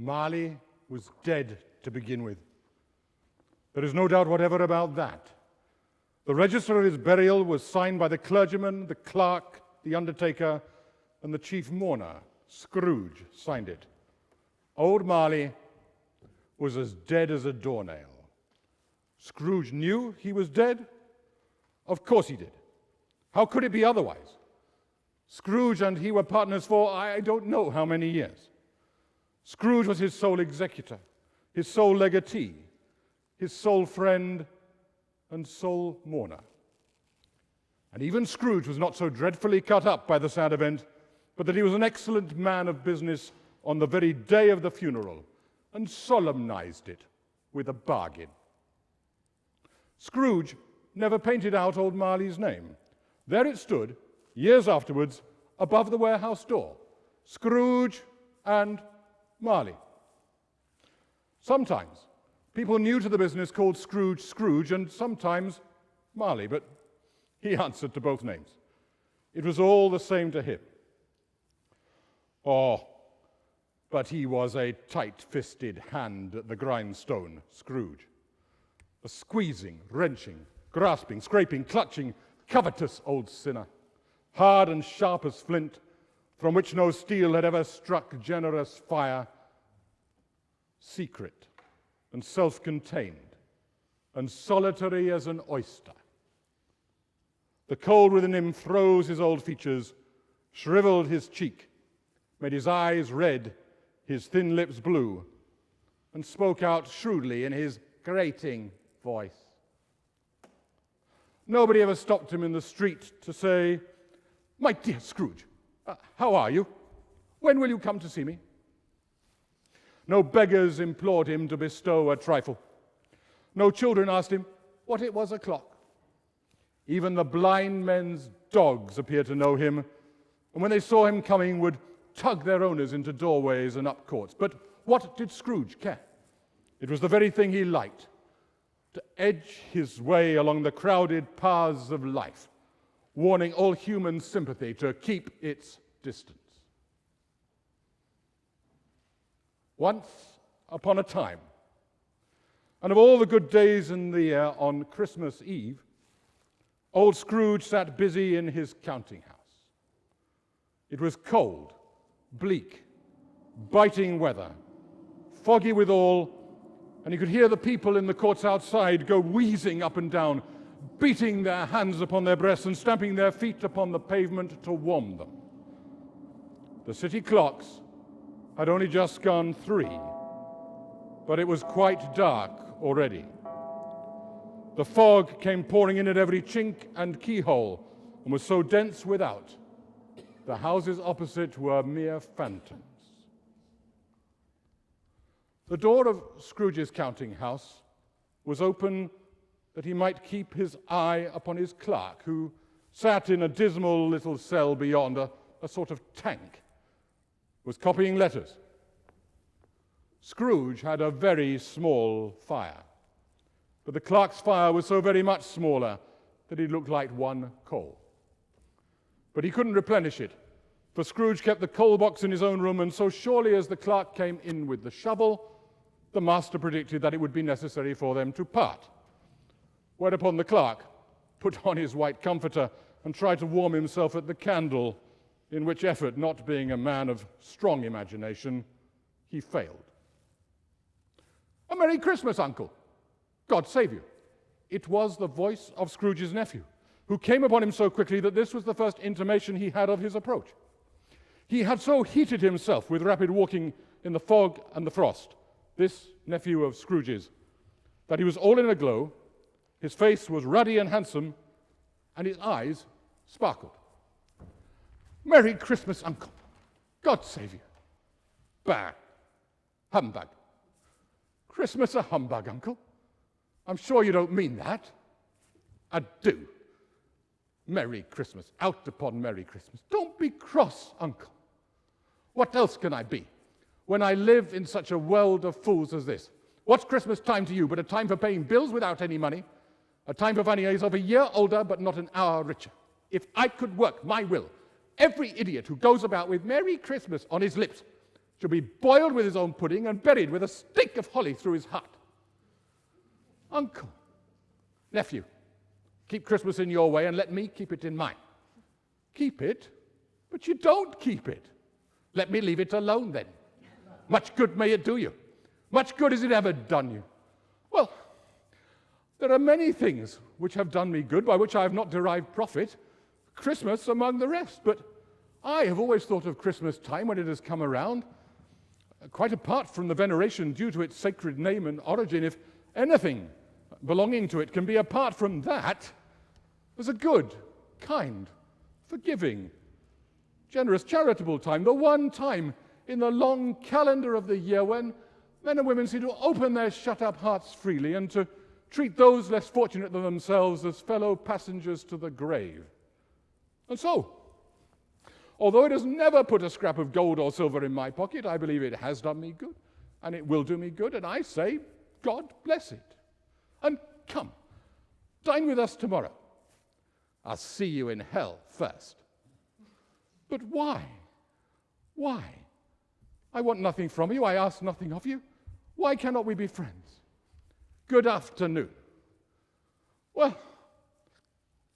Marley was dead to begin with. There is no doubt whatever about that. The register of his burial was signed by the clergyman, the clerk, the undertaker, and the chief mourner. Scrooge signed it. Old Marley was as dead as a doornail. Scrooge knew he was dead? Of course he did. How could it be otherwise? Scrooge and he were partners for I don't know how many years. Scrooge was his sole executor, his sole legatee, his sole friend and sole mourner. And even Scrooge was not so dreadfully cut up by the sad event, but that he was an excellent man of business on the very day of the funeral, and solemnized it with a bargain. Scrooge never painted out old Marley's name. There it stood, years afterwards, above the warehouse door. Scrooge and Marley. Sometimes people new to the business called Scrooge Scrooge, and sometimes Marley, but he answered to both names. It was all the same to him. Oh, but he was a tight-fisted hand at the grindstone, Scrooge. A squeezing, wrenching, grasping, scraping, clutching, covetous old sinner, hard and sharp as flint, from which no steel had ever struck generous fire, secret and self-contained, and solitary as an oyster. The cold within him froze his old features, shriveled his cheek, made his eyes red, his thin lips blue, and spoke out shrewdly in his grating voice. Nobody ever stopped him in the street to say, "My dear Scrooge, how are you? When will you come to see me?" No beggars implored him to bestow a trifle. No children asked him what it was o'clock. Even the blind men's dogs appeared to know him, and when they saw him coming would tug their owners into doorways and up courts. But what did Scrooge care? It was the very thing he liked, to edge his way along the crowded paths of life, warning all human sympathy to keep its distance. Once upon a time, and of all the good days in the year, on Christmas Eve, old Scrooge sat busy in his counting house. It was cold, bleak, biting weather, foggy withal, and he could hear the people in the courts outside go wheezing up and down, beating their hands upon their breasts and stamping their feet upon the pavement to warm them. The city clocks had only just gone 3, but it was quite dark already. The fog came pouring in at every chink and keyhole and was so dense without, the houses opposite were mere phantoms. The door of Scrooge's counting house was open that he might keep his eye upon his clerk, who sat in a dismal little cell beyond, a sort of tank, was copying letters. Scrooge had a very small fire, but the clerk's fire was so very much smaller that it looked like one coal. But he couldn't replenish it, for Scrooge kept the coal box in his own room, and so surely as the clerk came in with the shovel, the master predicted that it would be necessary for them to part. Whereupon the clerk put on his white comforter and tried to warm himself at the candle, in which effort, not being a man of strong imagination, he failed. "A Merry Christmas, Uncle! God save you!" It was the voice of Scrooge's nephew, who came upon him so quickly that this was the first intimation he had of his approach. He had so heated himself with rapid walking in the fog and the frost, this nephew of Scrooge's, that he was all in a glow, his face was ruddy and handsome, and his eyes sparkled. "Merry Christmas, Uncle! God save you!" "Bah! Humbug! Christmas a humbug, Uncle? I'm sure you don't mean that." "Adieu! Merry Christmas! Out upon Merry Christmas! Don't be cross, Uncle. What else can I be, when I live in such a world of fools as this? What's Christmas time to you but a time for paying bills without any money, a time for finding yourself a year older but not an hour richer? If I could work my will, every idiot who goes about with Merry Christmas on his lips should be boiled with his own pudding and buried with a stake of holly through his heart. Uncle, nephew, keep Christmas in your way and let me keep it in mine. Keep it? But you don't keep it. Let me leave it alone then. Much good may it do you. Much good has it ever done you. Well, there are many things which have done me good, by which I have not derived profit, Christmas among the rest. But I have always thought of Christmas time when it has come around, quite apart from the veneration due to its sacred name and origin, if anything belonging to it can be apart from that, as a good, kind, forgiving, generous, charitable time, the one time in the long calendar of the year when men and women seem to open their shut-up hearts freely and to treat those less fortunate than themselves as fellow passengers to the grave. And so, although it has never put a scrap of gold or silver in my pocket, I believe it has done me good, and it will do me good, and I say, God bless it. And come, dine with us tomorrow. I'll see you in hell first. But why? Why? I want nothing from you. I ask nothing of you. Why cannot we be friends? Good afternoon. Well,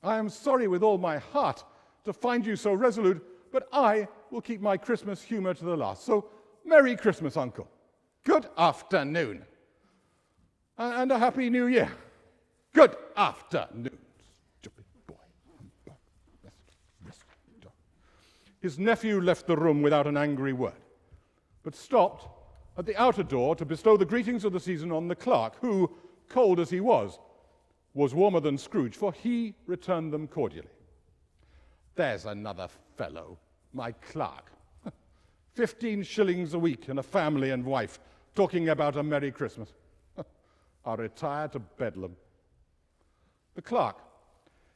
I am sorry with all my heart to find you so resolute, but I will keep my Christmas humor to the last. So, Merry Christmas, Uncle. Good afternoon. And a Happy New Year. Good afternoon. Stupid boy. His nephew left the room without an angry word, but stopped at the outer door to bestow the greetings of the season on the clerk, who, cold as he was warmer than Scrooge, for he returned them cordially. There's another fellow, my clerk. 15 shillings a week and a family and wife, talking about a Merry Christmas. I'll retire to Bedlam. The clerk,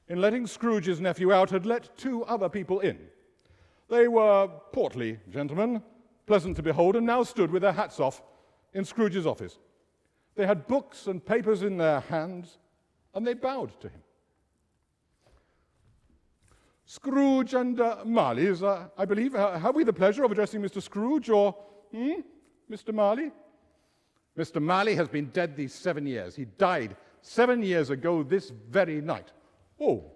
in letting Scrooge's nephew out, had let 2 other people in. They were portly gentlemen, pleasant to behold, and now stood with their hats off in Scrooge's office. They had books and papers in their hands, and they bowed to him. Scrooge and Marley, I believe. Have we the pleasure of addressing Mr. Scrooge, or Mr. Marley? Mr. Marley has been dead these 7 years. He died 7 years ago this very night. Oh,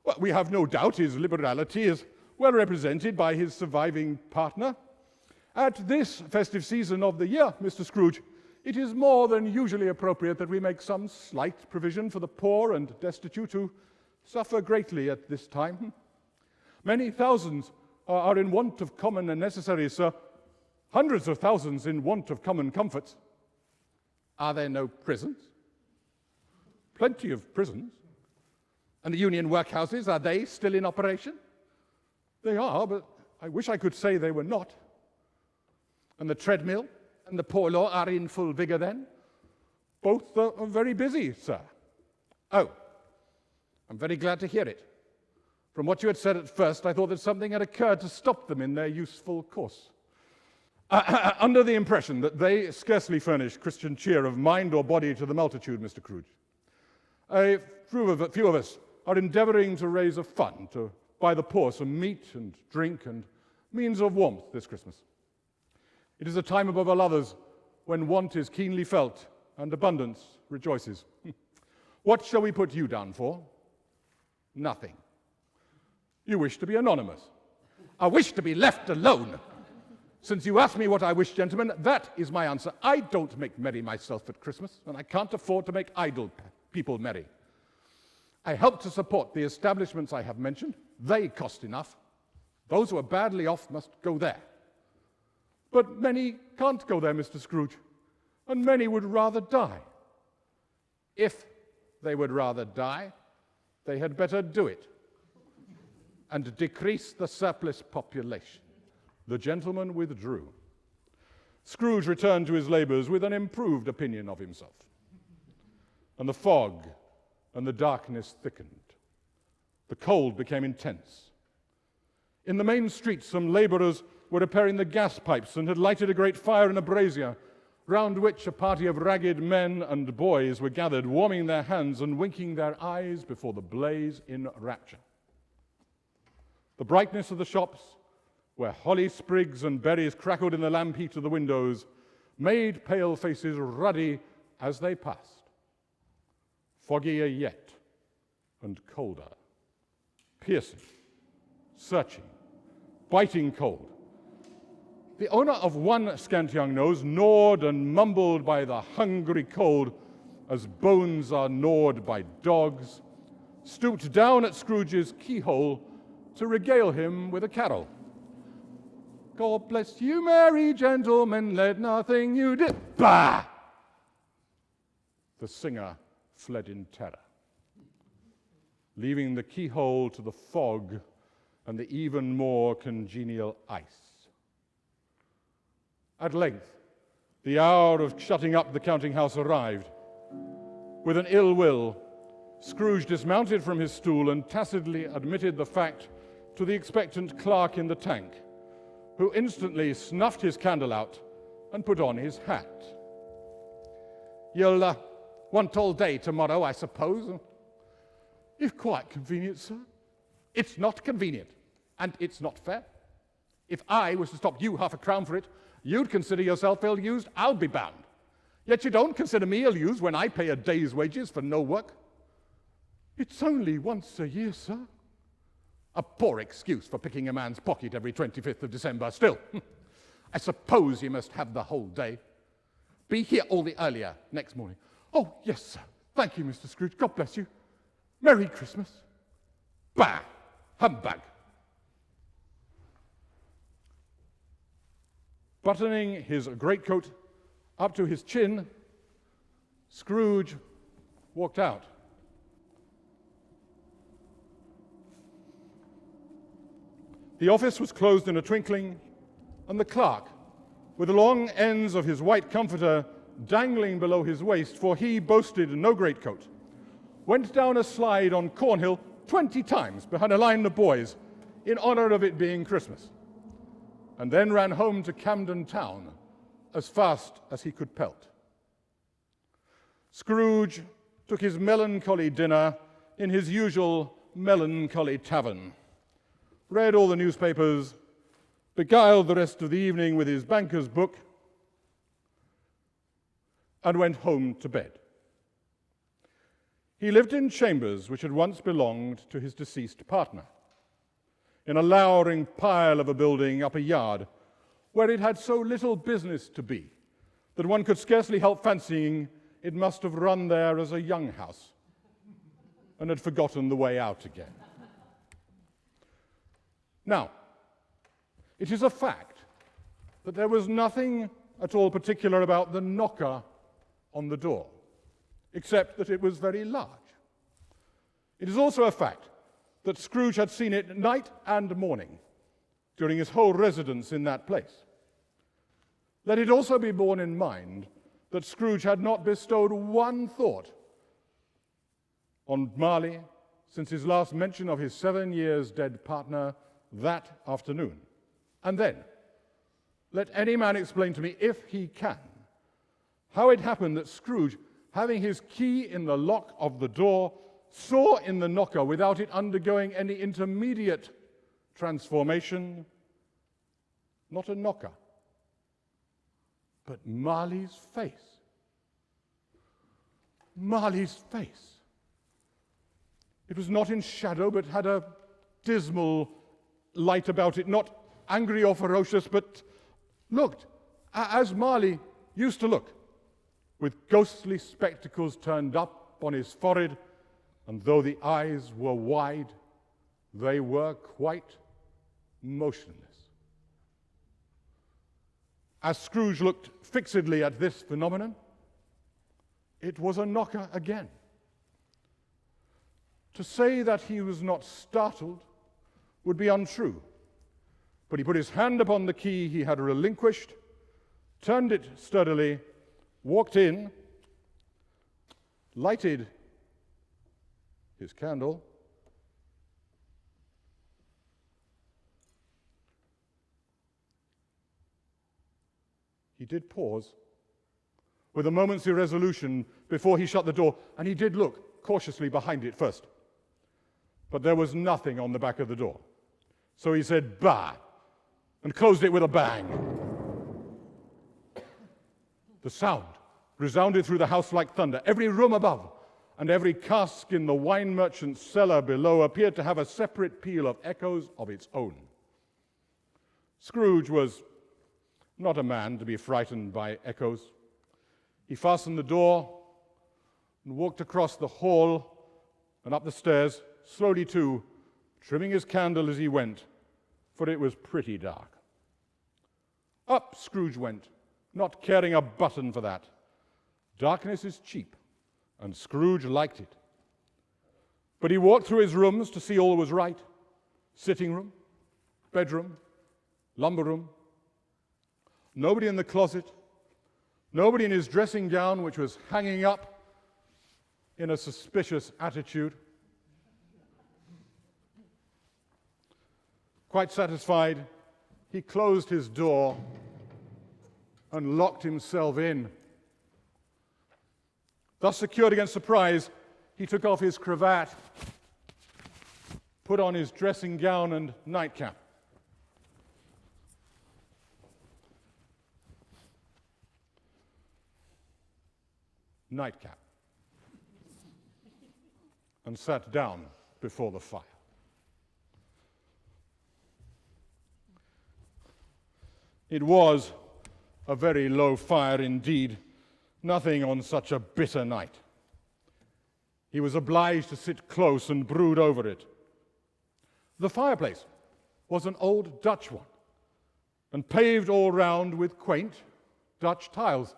well, we have no doubt his liberality is well represented by his surviving partner. At this festive season of the year, Mr. Scrooge, it is more than usually appropriate that we make some slight provision for the poor and destitute who suffer greatly at this time. Many thousands are in want of common and necessaries, sir. Hundreds of thousands in want of common comforts. Are there no prisons? Plenty of prisons. And the union workhouses, are they still in operation? They are, but I wish I could say they were not. And the treadmill and the poor law are in full vigor then? Both are very busy, sir. Oh, I'm very glad to hear it. From what you had said at first, I thought that something had occurred to stop them in their useful course. Under the impression that they scarcely furnish Christian cheer of mind or body to the multitude, Mr. Scrooge. A few of us are endeavoring to raise a fund to buy the poor some meat and drink and means of warmth this Christmas. It is a time above all others when want is keenly felt and abundance rejoices. What shall we put you down for? Nothing. You wish to be anonymous. I wish to be left alone. Since you asked me what I wish, gentlemen, that is my answer. I don't make merry myself at Christmas, and I can't afford to make idle people merry. I help to support the establishments I have mentioned. They cost enough. Those who are badly off must go there. But many can't go there, Mr. Scrooge, and many would rather die. If they would rather die, they had better do it and decrease the surplus population. The gentleman withdrew. Scrooge returned to his labors with an improved opinion of himself. And the fog and the darkness thickened. The cold became intense. In the main street, some laborers were repairing the gas pipes and had lighted a great fire in a brazier, round which a party of ragged men and boys were gathered, warming their hands and winking their eyes before the blaze in rapture. The brightness of the shops where holly sprigs and berries crackled in the lamp heat of the windows, made pale faces ruddy as they passed. Foggier yet, and colder. Piercing, searching, biting cold. The owner of one scant young nose, gnawed and mumbled by the hungry cold, as bones are gnawed by dogs, stooped down at Scrooge's keyhole to regale him with a carol. God bless you, merry gentlemen, let nothing you did. Bah! The singer fled in terror, leaving the keyhole to the fog and the even more congenial ice. At length, the hour of shutting up the counting-house arrived. With an ill will, Scrooge dismounted from his stool and tacitly admitted the fact to the expectant clerk in the tank, who instantly snuffed his candle out and put on his hat. You'll want all day tomorrow, I suppose? If quite convenient, sir. It's not convenient, and it's not fair. If I was to stop you half a crown for it, you'd consider yourself ill-used, I'll be bound. Yet you don't consider me ill-used when I pay a day's wages for no work. It's only once a year, sir. A poor excuse for picking a man's pocket every 25th of December. Still, I suppose you must have the whole day. Be here all the earlier next morning. Oh, yes, sir. Thank you, Mr. Scrooge. God bless you. Merry Christmas. Bah! Humbug. Buttoning his greatcoat up to his chin, Scrooge walked out. The office was closed in a twinkling, and the clerk, with the long ends of his white comforter dangling below his waist, for he boasted no greatcoat, went down a slide on Cornhill 20 times behind a line of boys in honor of it being Christmas, and then ran home to Camden Town as fast as he could pelt. Scrooge took his melancholy dinner in his usual melancholy tavern, read all the newspapers, beguiled the rest of the evening with his banker's book, and went home to bed. He lived in chambers which had once belonged to his deceased partner, in a lowering pile of a building up a yard, where it had so little business to be that one could scarcely help fancying it must have run there as a young house and had forgotten the way out again. Now, it is a fact that there was nothing at all particular about the knocker on the door, except that it was very large. It is also a fact that Scrooge had seen it night and morning during his whole residence in that place. Let it also be borne in mind that Scrooge had not bestowed one thought on Marley since his last mention of his 7 years dead partner that afternoon. And then, let any man explain to me, if he can, how it happened that Scrooge, having his key in the lock of the door, saw in the knocker, without it undergoing any intermediate transformation, not a knocker, but Marley's face. Marley's face. It was not in shadow, but had a dismal light about it, not angry or ferocious, but looked as Marley used to look, with ghostly spectacles turned up on his forehead, and though the eyes were wide, they were quite motionless. As Scrooge looked fixedly at this phenomenon, it was a knocker again. To say that he was not startled would be untrue, but he put his hand upon the key he had relinquished, turned it sturdily, walked in, lighted his candle, he did pause with a moment's irresolution before he shut the door, and he did look cautiously behind it first. But there was nothing on the back of the door. So he said, "Bah!" and closed it with a bang. The sound resounded through the house like thunder. Every room above and every cask in the wine merchant's cellar below appeared to have a separate peal of echoes of its own. Scrooge was not a man to be frightened by echoes. He fastened the door and walked across the hall and up the stairs, slowly too, trimming his candle as he went, for it was pretty dark. Up Scrooge went, not caring a button for that. Darkness is cheap, and Scrooge liked it. But he walked through his rooms to see all was right. Sitting room, bedroom, lumber room. Nobody in the closet. Nobody in his dressing gown, which was hanging up in a suspicious attitude. Quite satisfied, he closed his door and locked himself in. Thus secured against surprise, he took off his cravat, put on his dressing gown and nightcap. And sat down before the fire. It was a very low fire indeed, nothing on such a bitter night. He was obliged to sit close and brood over it. The fireplace was an old Dutch one, and paved all round with quaint Dutch tiles.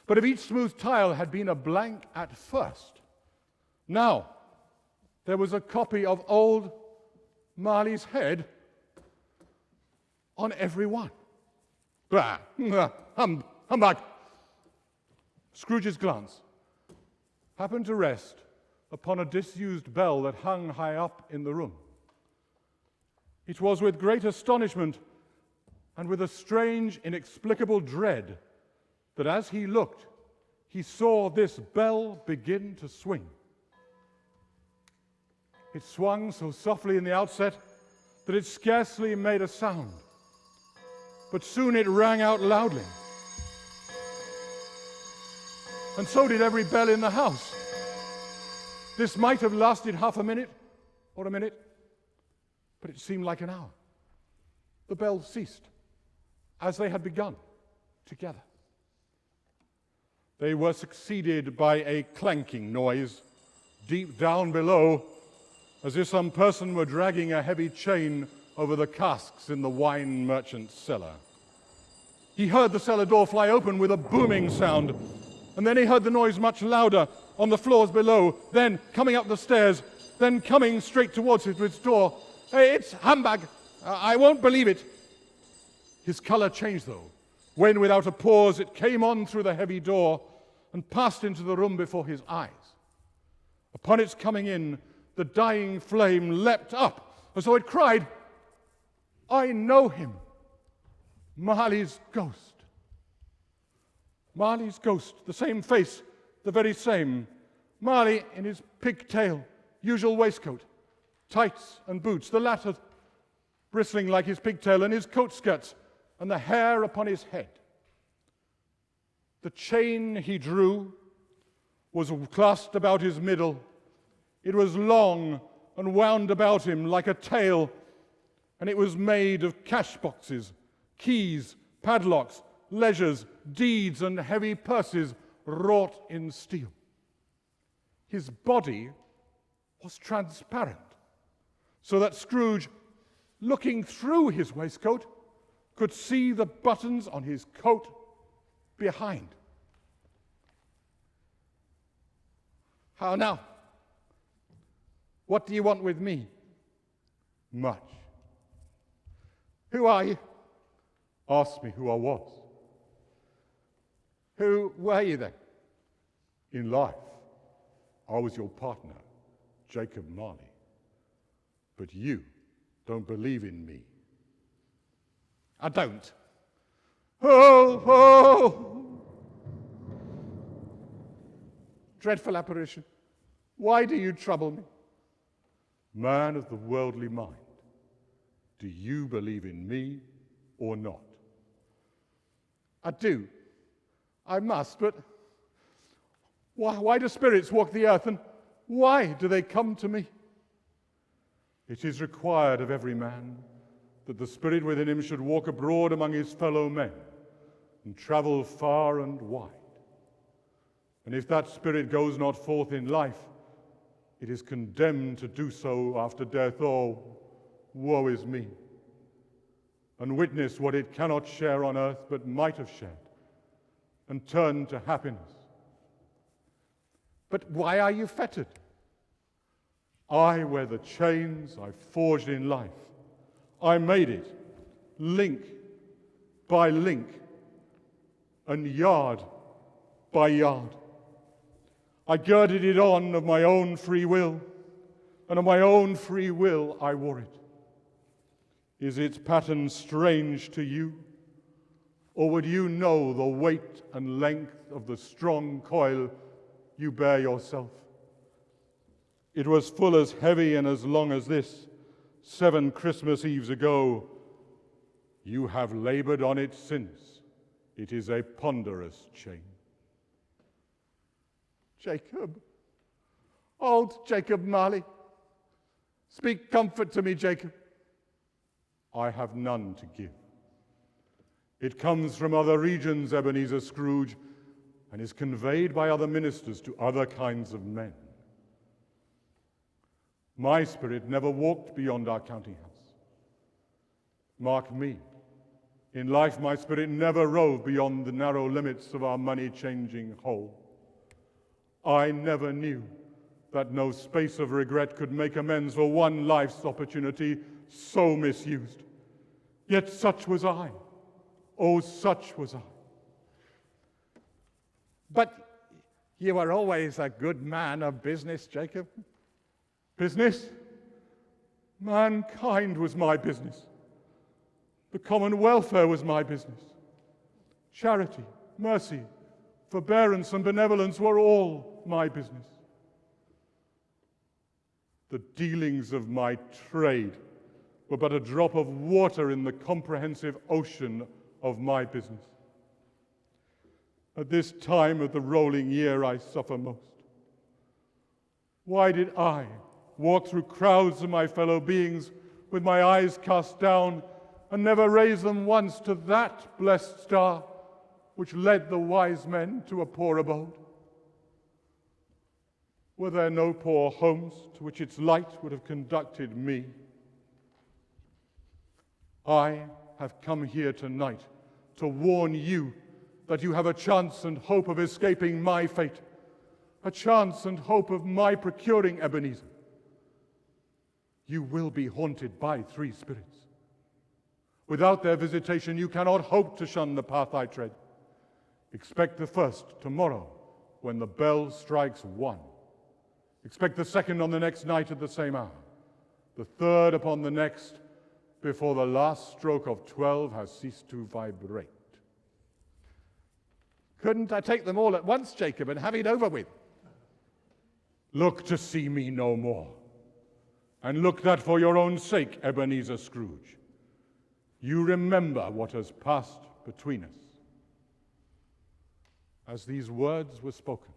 But if each smooth tile had been a blank at first, now there was a copy of old Marley's head on every one. Bah! Humbug! Scrooge's glance happened to rest upon a disused bell that hung high up in the room. It was with great astonishment and with a strange, inexplicable dread that as he looked, he saw this bell begin to swing. It swung so softly in the outset that it scarcely made a sound, but soon it rang out loudly. And so did every bell in the house. This might have lasted half a minute or a minute, but it seemed like an hour. The bells ceased as they had begun together. They were succeeded by a clanking noise deep down below, as if some person were dragging a heavy chain over the casks in the wine merchant's cellar. He heard the cellar door fly open with a booming sound, and then he heard the noise much louder on the floors below, then coming up the stairs, then coming straight towards its door. Hey, it's humbug! I won't believe it! His color changed, though, when without a pause it came on through the heavy door and passed into the room before his eyes. Upon its coming in, the dying flame leapt up as though it cried, "I know him! Marley's ghost!" Marley's ghost, the same face, the very same. Marley in his pigtail, usual waistcoat, tights and boots, the latter bristling like his pigtail, and his coat skirts, and the hair upon his head. The chain he drew was clasped about his middle. It was long and wound about him like a tail, and it was made of cash boxes, keys, padlocks, ledgers, deeds, and heavy purses wrought in steel. His body was transparent, so that Scrooge, looking through his waistcoat, could see the buttons on his coat behind. "How now? What do you want with me?" "Much." "Who are you?" "Ask me who I was." "Who were you then?" "In life, I was your partner, Jacob Marley. But you don't believe in me." "I don't." "Oh, oh!" "Dreadful apparition, why do you trouble me?" "Man of the worldly mind, Do you believe in me or not? I do. I must, but why do spirits walk the earth, and why do they come to me? It is required of every man that the spirit within him should walk abroad among his fellow men and travel far and wide. And if that spirit goes not forth in life, it is condemned to do so after death. Oh, woe is me! And witness what it cannot share on earth, but might have shared, and turn to happiness. But why are you fettered? I wear the chains I forged in life. I made it, link by link, and yard by yard. I girded it on of my own free will, and of my own free will I wore it. Is its pattern strange to you? Or would you know the weight and length of the strong coil you bear yourself? It was full as heavy and as long as this, 7 Christmas Eves ago. You have labored on it since. It is a ponderous chain. Jacob, old Jacob Marley, speak comfort to me, Jacob. I have none to give. It comes from other regions, Ebenezer Scrooge, and is conveyed by other ministers to other kinds of men. My spirit never walked beyond our counting house. Mark me, in life my spirit never roved beyond the narrow limits of our money-changing hole. I never knew that no space of regret could make amends for one life's opportunity so misused. Yet such was I. Oh, such was I. But you were always a good man of business, Jacob. Business? Mankind was my business. The common welfare was my business. Charity, mercy, forbearance, and benevolence were all my business. The dealings of my trade were but a drop of water in the comprehensive ocean of my business. At this time of the rolling year I suffer most. Why did I walk through crowds of my fellow beings with my eyes cast down and never raise them once to that blessed star which led the wise men to a poor abode? Were there no poor homes to which its light would have conducted me? I have come here tonight to warn you that you have a chance and hope of escaping my fate, a chance and hope of my procuring Ebenezer. You will be haunted by 3 spirits. Without their visitation, you cannot hope to shun the path I tread. Expect the first tomorrow when the bell strikes 1. Expect the second on the next night at the same hour. The third upon the next, before the last stroke of 12 has ceased to vibrate. Couldn't I take them all at once, Jacob, and have it over with? Look to see me no more. And look that for your own sake, Ebenezer Scrooge, you remember what has passed between us. As these words were spoken,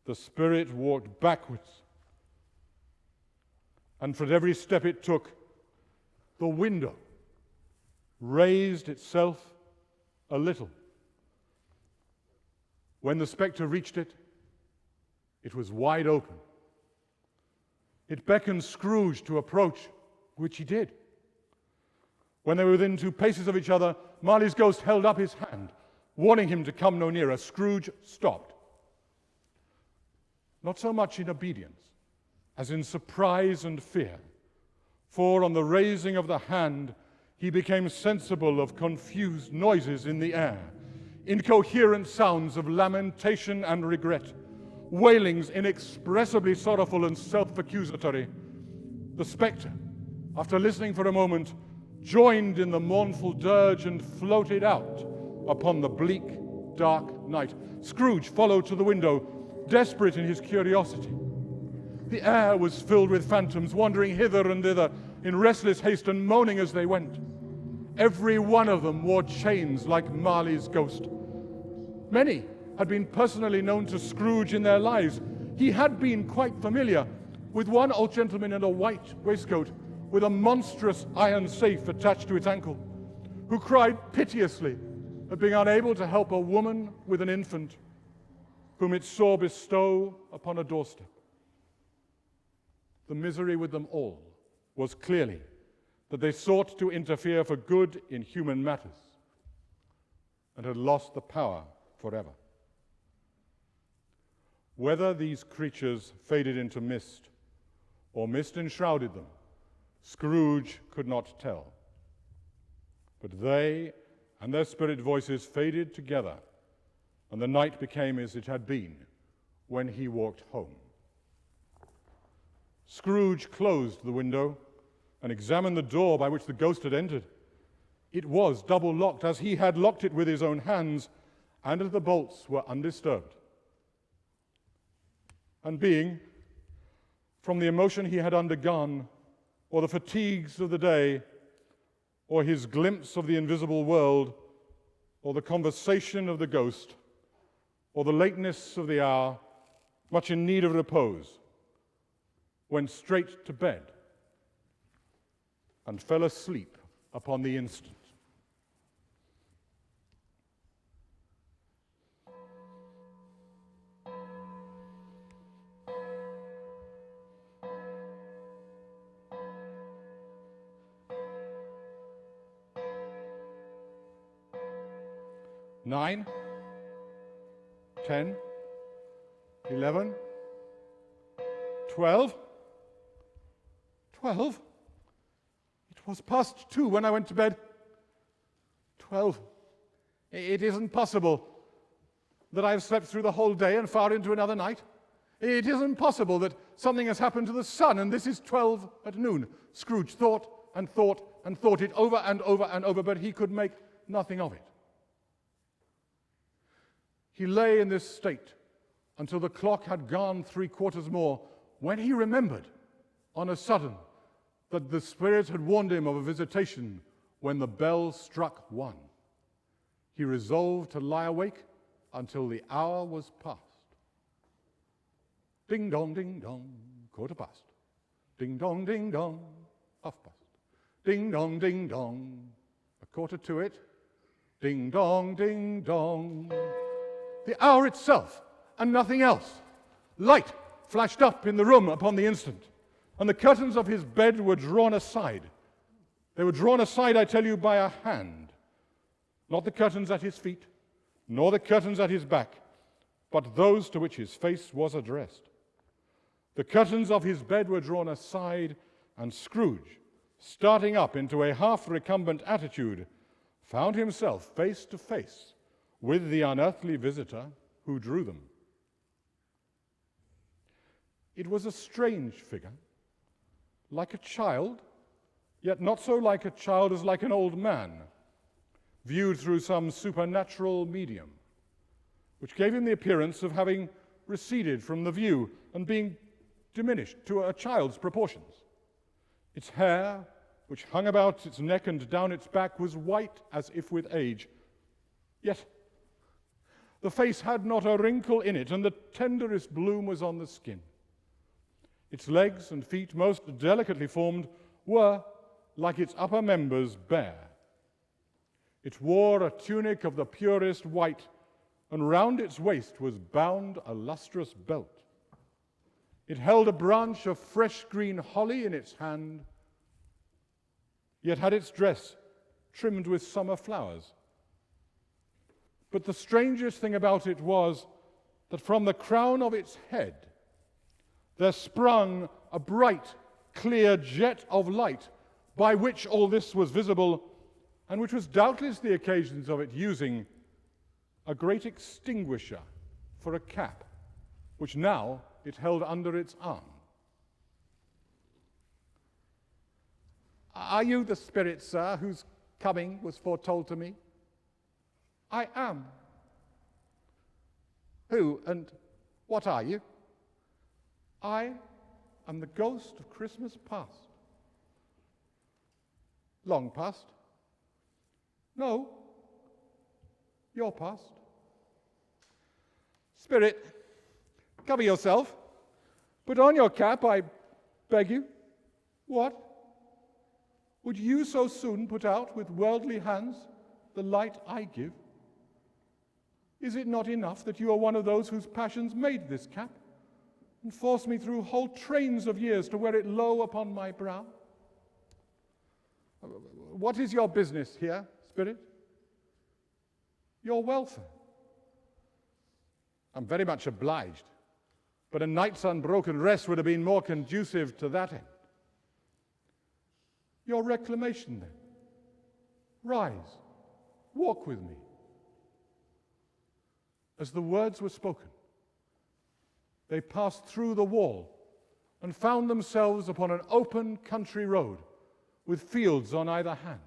the spirit walked backwards, and for every step it took, the window raised itself a little. When the spectre reached it, it was wide open. It beckoned Scrooge to approach, which he did. When they were within 2 paces of each other, Marley's ghost held up his hand, warning him to come no nearer. Scrooge stopped. Not so much in obedience as in surprise and fear, for on the raising of the hand, he became sensible of confused noises in the air, incoherent sounds of lamentation and regret, wailings inexpressibly sorrowful and self-accusatory. The spectre, after listening for a moment, joined in the mournful dirge and floated out upon the bleak, dark night. Scrooge followed to the window, desperate in his curiosity. The air was filled with phantoms, wandering hither and thither, in restless haste and moaning as they went. Every one of them wore chains like Marley's ghost. Many had been personally known to Scrooge in their lives. He had been quite familiar with one old gentleman in a white waistcoat with a monstrous iron safe attached to its ankle, who cried piteously at being unable to help a woman with an infant whom it saw bestow upon a doorstep. The misery with them all was clearly that they sought to interfere for good in human matters and had lost the power forever. Whether these creatures faded into mist or mist enshrouded them, Scrooge could not tell. But they and their spirit voices faded together, and the night became as it had been when he walked home. Scrooge closed the window and examined the door by which the ghost had entered. It was double locked, as he had locked it with his own hands, and the bolts were undisturbed. And being, from the emotion he had undergone, or the fatigues of the day, or his glimpse of the invisible world, or the conversation of the ghost, or the lateness of the hour, much in need of repose, went straight to bed and fell asleep upon the instant. Nine, 10, 11, 12. 12? It was past 2 when I went to bed. 12. It isn't possible that I've slept through the whole day and far into another night. It isn't possible that something has happened to the sun and this is 12 at noon. Scrooge thought and thought and thought it over and over and over, but he could make nothing of it. He lay in this state until the clock had gone 3/4 more, when he remembered on a sudden that the spirit had warned him of a visitation when the bell struck 1. He resolved to lie awake until the hour was past. Ding dong, 1/4 past. Ding dong, 1/2 past. Ding dong, 1/4 to it. Ding dong, ding dong. The hour itself, and nothing else. Light flashed up in the room upon the instant, and the curtains of his bed were drawn aside. They were drawn aside, I tell you, by a hand. Not the curtains at his feet, nor the curtains at his back, but those to which his face was addressed. The curtains of his bed were drawn aside, and Scrooge, starting up into a half-recumbent attitude, found himself face to face with the unearthly visitor who drew them. It was a strange figure, like a child, yet not so like a child as like an old man, viewed through some supernatural medium, which gave him the appearance of having receded from the view and being diminished to a child's proportions. Its hair, which hung about its neck and down its back, was white as if with age, yet the face had not a wrinkle in it, and the tenderest bloom was on the skin. Its legs and feet, most delicately formed, were, like its upper members, bare. It wore a tunic of the purest white, and round its waist was bound a lustrous belt. It held a branch of fresh green holly in its hand, yet had its dress trimmed with summer flowers. But the strangest thing about it was that from the crown of its head there sprung a bright, clear jet of light, by which all this was visible, and which was doubtless the occasions of it using a great extinguisher for a cap, which now it held under its arm. "Are you the spirit, sir, whose coming was foretold to me?" "I am." "Who and what are you?" "I am the ghost of Christmas past." Long past. No, you're past. Spirit, cover yourself. Put on your cap, I beg you. What? Would you so soon put out with worldly hands the light I give? Is it not enough that you are one of those whose passions made this cap, and forced me through whole trains of years to wear it low upon my brow? What is your business here, Spirit? Your welfare. I'm very much obliged, but a night's unbroken rest would have been more conducive to that end. Your reclamation, then. Rise, walk with me. As the words were spoken, they passed through the wall and found themselves upon an open country road with fields on either hand.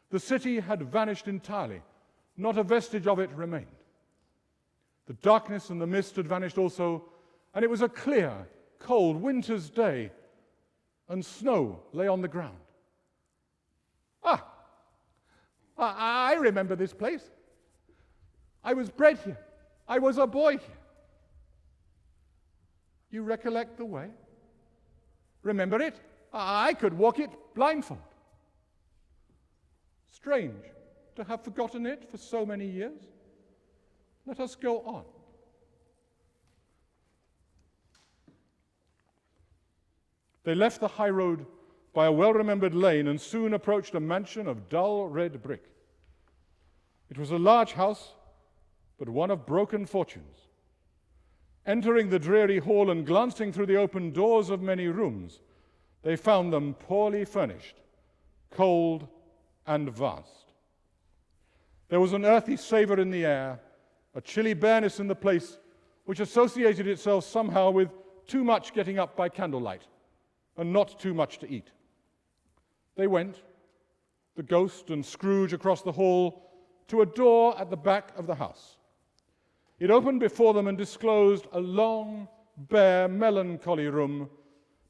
The city had vanished entirely. Not a vestige of it remained. The darkness and the mist had vanished also, and it was a clear, cold winter's day, and snow lay on the ground. I remember this place. I was bred here. I was a boy here. You recollect the way? Remember it? I could walk it blindfold. Strange to have forgotten it for so many years. Let us go on. They left the high road by a well-remembered lane and soon approached a mansion of dull red brick. It was a large house, but one of broken fortunes. Entering the dreary hall and glancing through the open doors of many rooms, they found them poorly furnished, cold and vast. There was an earthy savor in the air, a chilly bareness in the place which associated itself somehow with too much getting up by candlelight and not too much to eat. They went, the ghost and Scrooge across the hall, to a door at the back of the house. It opened before them and disclosed a long, bare, melancholy room,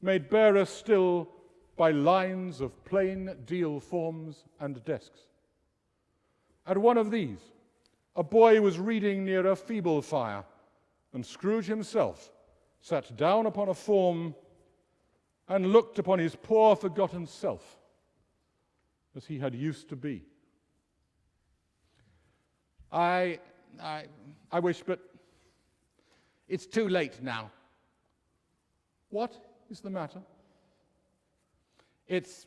made barer still by lines of plain deal forms and desks. At one of these, a boy was reading near a feeble fire, and Scrooge himself sat down upon a form and looked upon his poor forgotten self as he had used to be. I wish, but it's too late now. What is the matter? It's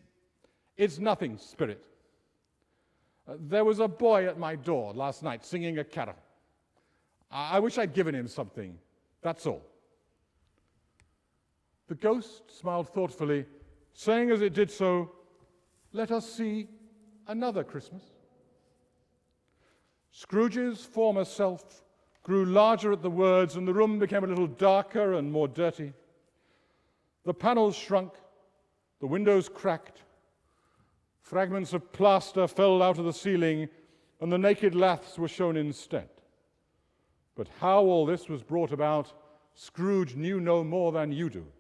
nothing, Spirit. There was a boy at my door last night singing a carol. I wish I'd given him something, that's all. The ghost smiled thoughtfully, saying as it did so, "Let us see another Christmas." Scrooge's former self grew larger at the words, and the room became a little darker and more dirty. The panels shrunk, the windows cracked, fragments of plaster fell out of the ceiling, and the naked laths were shown instead. But how all this was brought about, Scrooge knew no more than you do.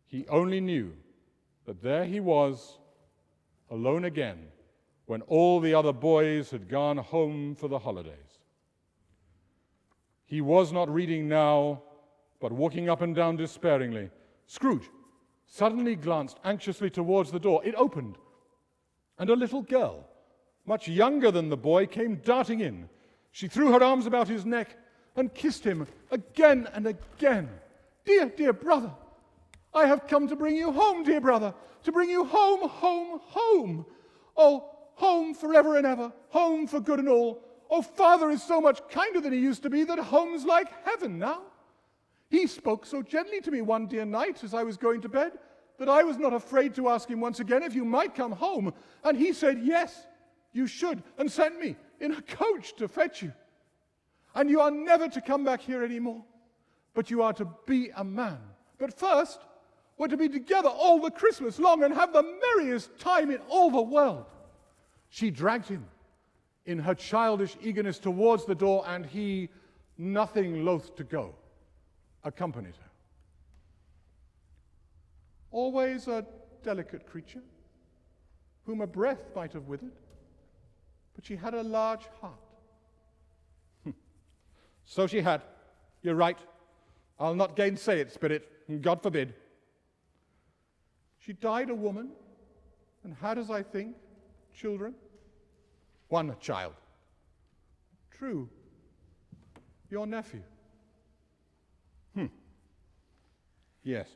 He only knew that there he was, alone again, when all the other boys had gone home for the holidays. He was not reading now, but walking up and down despairingly. Scrooge suddenly glanced anxiously towards the door. It opened, and a little girl, much younger than the boy, came darting in. She threw her arms about his neck and kissed him again and again. "Dear, dear brother, I have come to bring you home, dear brother, to bring you home, home, home. Oh, home forever and ever, home for good and all. Oh, Father is so much kinder than he used to be that home's like heaven now. He spoke so gently to me one dear night as I was going to bed that I was not afraid to ask him once again if you might come home. And he said, yes, you should, and sent me in a coach to fetch you. And you are never to come back here anymore, but you are to be a man. But first, we're to be together all the Christmas long and have the merriest time in all the world." She dragged him in her childish eagerness towards the door, and he, nothing loath to go, accompanied her. Always a delicate creature, whom a breath might have withered, but she had a large heart. So she had. You're right. I'll not gainsay it, Spirit. God forbid. She died a woman and had, as I think, children. One child. True. Your nephew. Yes.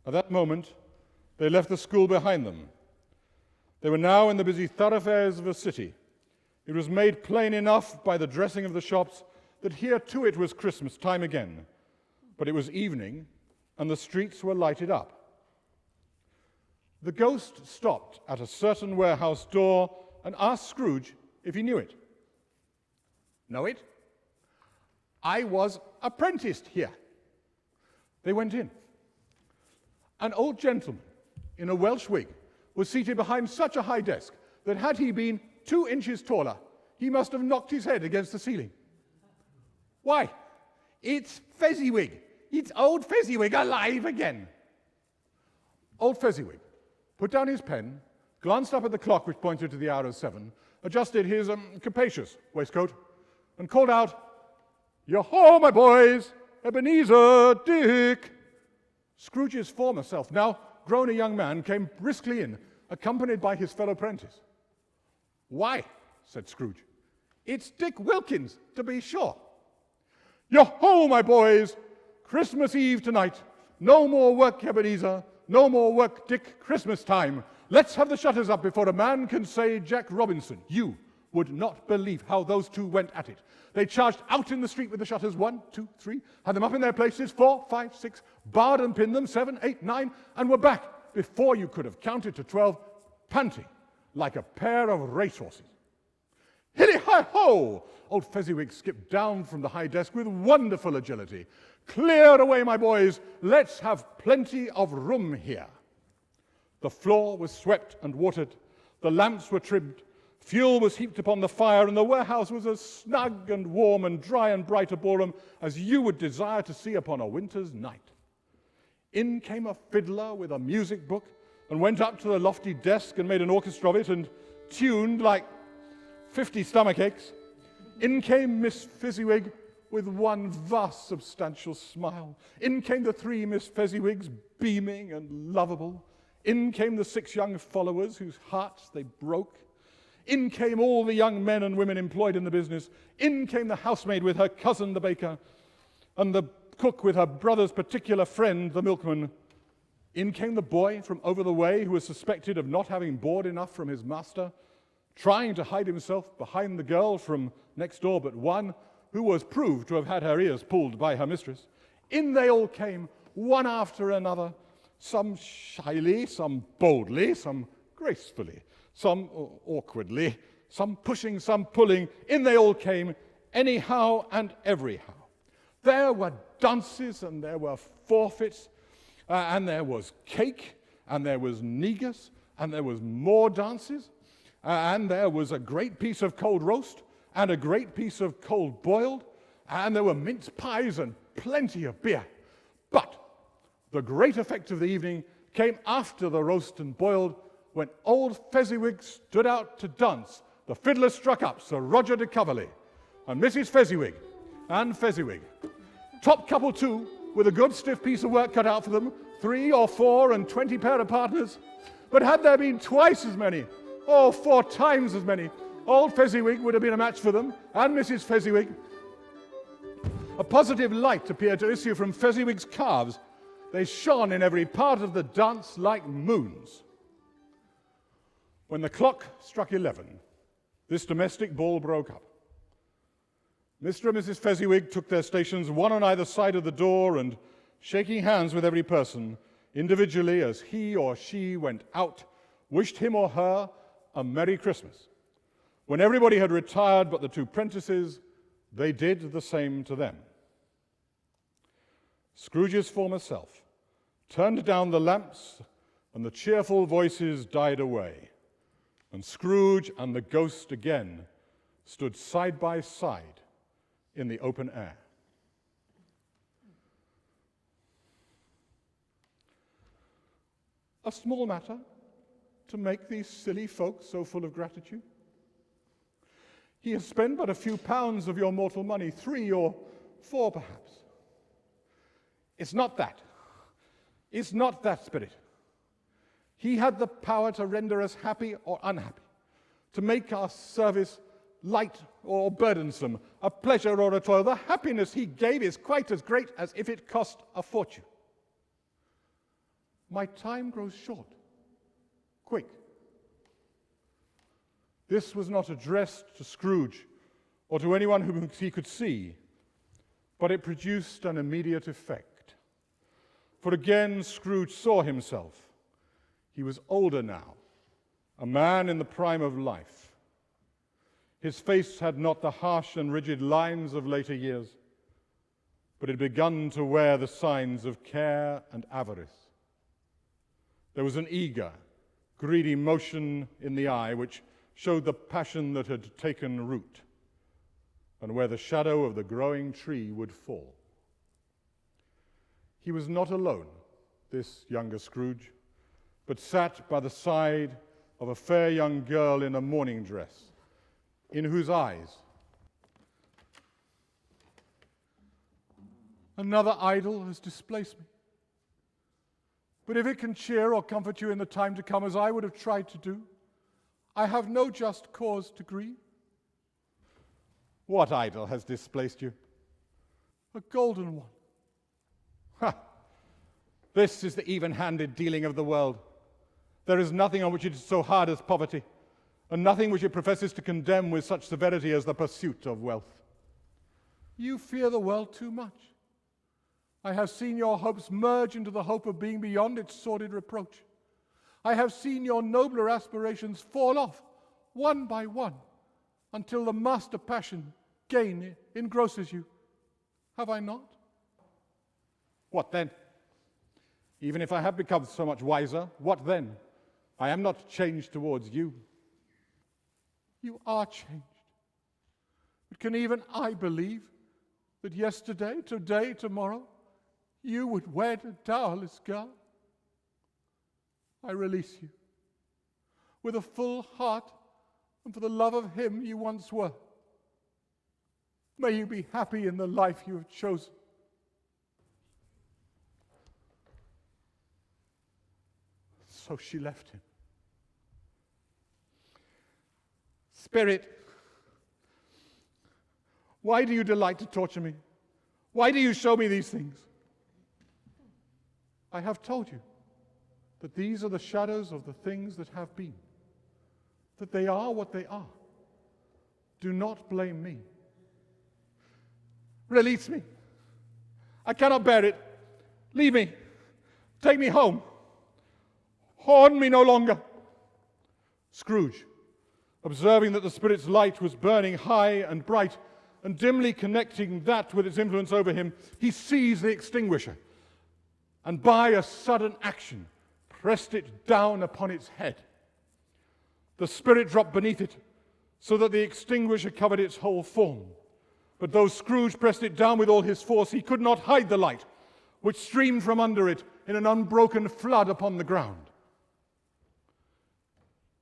At that moment, they left the school behind them. They were now in the busy thoroughfares of a city. It was made plain enough by the dressing of the shops that here too it was Christmas time again. But it was evening, and the streets were lighted up. The ghost stopped at a certain warehouse door and asked Scrooge if he knew it. Know it? I was apprenticed here. They went in. An old gentleman in a Welsh wig was seated behind such a high desk that had he been 2 inches taller, he must have knocked his head against the ceiling. Why, it's Fezziwig. It's old Fezziwig alive again. Old Fezziwig put down his pen, glanced up at the clock which pointed to the hour of 7, adjusted his capacious waistcoat, and called out, "Yo-ho, my boys! Ebenezer, Dick!" Scrooge's former self, now grown a young man, came briskly in, accompanied by his fellow apprentice. "Why," said Scrooge, "it's Dick Wilkins, to be sure." "Yo-ho, my boys! Christmas Eve tonight. No more work, Ebenezer. No more work, Dick. Christmas time. Let's have the shutters up before a man can say Jack Robinson. You would not believe how those two went at it. They charged out in the street with the shutters, 1, 2, 3, had them up in their places, 4, 5, 6, barred and pinned them, 7, 8, 9, and were back before you could have counted to 12, panting like a pair of racehorses. Hilly-hi-ho! Old Fezziwig skipped down from the high desk with wonderful agility. "Clear away, my boys. Let's have plenty of room here." The floor was swept and watered. The lamps were trimmed. Fuel was heaped upon the fire, and the warehouse was as snug and warm and dry and bright a ballroom as you would desire to see upon a winter's night. In came a fiddler with a music book and went up to the lofty desk and made an orchestra of it and tuned like 50 stomachaches. In came Miss Fezziwig with one vast substantial smile. In came the 3 Miss Fezziwigs, beaming and lovable. In came the 6 young followers whose hearts they broke. In came all the young men and women employed in the business. In came the housemaid with her cousin the baker, and the cook with her brother's particular friend the milkman. In came the boy from over the way who was suspected of not having board enough from his master, trying to hide himself behind the girl from next door but one, who was proved to have had her ears pulled by her mistress. In they all came, one after another, some shyly, some boldly, some gracefully, some awkwardly, some pushing, some pulling. In they all came, anyhow and everyhow. There were dances, and there were forfeits, and there was cake, and there was negus, and there was more dances, and there was a great piece of cold roast, and a great piece of cold boiled, and there were mince pies and plenty of beer. But the great effect of the evening came after the roast and boiled, when old Fezziwig stood out to dance. The fiddler struck up Sir Roger de Coverley, and Mrs. Fezziwig, and Fezziwig. Top couple too, with a good stiff piece of work cut out for them, 3 or 4 and 20 pair of partners. But had there been twice as many, or 4 times as many, old Fezziwig would have been a match for them, and Mrs. Fezziwig. A positive light appeared to issue from Fezziwig's calves. They shone in every part of the dance like moons. When the clock struck 11, this domestic ball broke up. Mr. and Mrs. Fezziwig took their stations, one on either side of the door, and shaking hands with every person, individually as he or she went out, wished him or her a Merry Christmas. When everybody had retired but the 2 prentices, they did the same to them. Scrooge's former self turned down the lamps, and the cheerful voices died away, and Scrooge and the ghost again stood side by side in the open air. a small matter to make these silly folks so full of gratitude? He has spent but a few pounds of your mortal money, 3 or 4 perhaps. It's not that. It's not that, Spirit. He had the power to render us happy or unhappy, to make our service light or burdensome, a pleasure or a toil. The happiness he gave is quite as great as if it cost a fortune. My time grows short. Quick. This was not addressed to Scrooge or to anyone whom he could see, but it produced an immediate effect. For again Scrooge saw himself. He was older now, a man in the prime of life. His face had not the harsh and rigid lines of later years, but it had begun to wear the signs of care and avarice. There was an eager, greedy motion in the eye which showed the passion that had taken root, and where the shadow of the growing tree would fall. He was not alone, this younger Scrooge, but sat by the side of a fair young girl in a morning dress, in whose eyes another idol has displaced me. But if it can cheer or comfort you in the time to come, as I would have tried to do, I have no just cause to grieve. What idol has displaced you? A golden one. Ha! This is the even-handed dealing of the world. There is nothing on which it is so hard as poverty, and nothing which it professes to condemn with such severity as the pursuit of wealth. You fear the world too much. I have seen your hopes merge into the hope of being beyond its sordid reproach. I have seen your nobler aspirations fall off, one by one, until the master passion, gain, engrosses you. Have I not? What then? Even if I have become so much wiser, what then? I am not changed towards you. You are changed. But can even I believe that yesterday, today, tomorrow, you would wed a dowerless girl? I release you with a full heart and for the love of him you once were. May you be happy in the life you have chosen. So she left him. Spirit, why do you delight to torture me? Why do you show me these things? I have told you that these are the shadows of the things that have been, that they are what they are. Do not blame me. Release me. I cannot bear it. Leave me. Take me home. Horn me no longer. Scrooge, observing that the Spirit's light was burning high and bright, and dimly connecting that with its influence over him, he seized the extinguisher, and by a sudden action, pressed it down upon its head. The Spirit dropped beneath it, so that the extinguisher covered its whole form. But though Scrooge pressed it down with all his force, he could not hide the light, which streamed from under it in an unbroken flood upon the ground.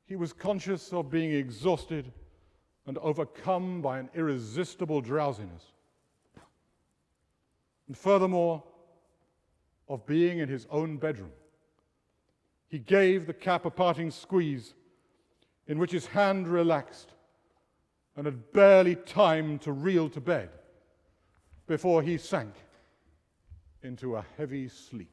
He was conscious of being exhausted and overcome by an irresistible drowsiness. And furthermore, of being in his own bedroom. He gave the cap a parting squeeze, in which his hand relaxed, and had barely time to reel to bed before he sank into a heavy sleep.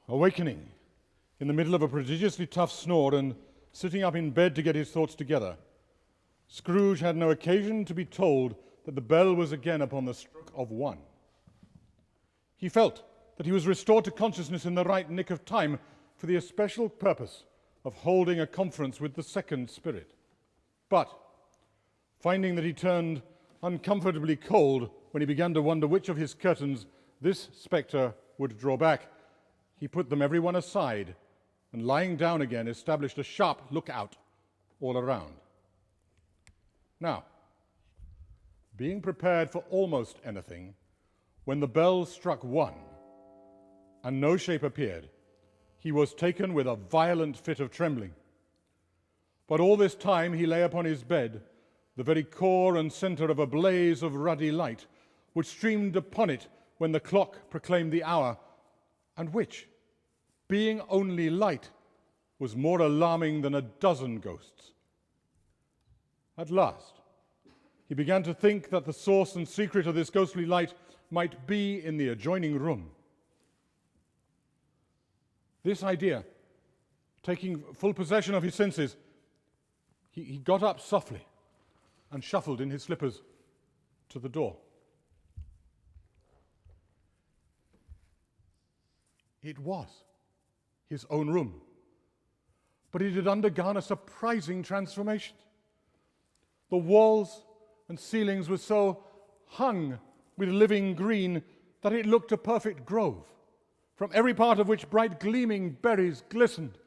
Awakening in the middle of a prodigiously tough snore and sitting up in bed to get his thoughts together, Scrooge had no occasion to be told that the bell was again upon the stroke of 1. He felt that he was restored to consciousness in the right nick of time for the especial purpose of holding a conference with the second spirit. But, finding that he turned uncomfortably cold when he began to wonder which of his curtains this spectre would draw back, he put them every one aside, and lying down again, established a sharp lookout all around. Now, being prepared for almost anything, when the bell struck 1 and no shape appeared, he was taken with a violent fit of trembling. But all this time he lay upon his bed, the very core and center of a blaze of ruddy light, which streamed upon it when the clock proclaimed the hour, and which, being only light, was more alarming than a dozen ghosts. At last, he began to think that the source and secret of this ghostly light might be in the adjoining room. This idea, taking full possession of his senses, he got up softly and shuffled in his slippers to the door. It was his own room, but it had undergone a surprising transformation. The walls and ceilings were so hung with living green that it looked a perfect grove, from every part of which bright gleaming berries glistened.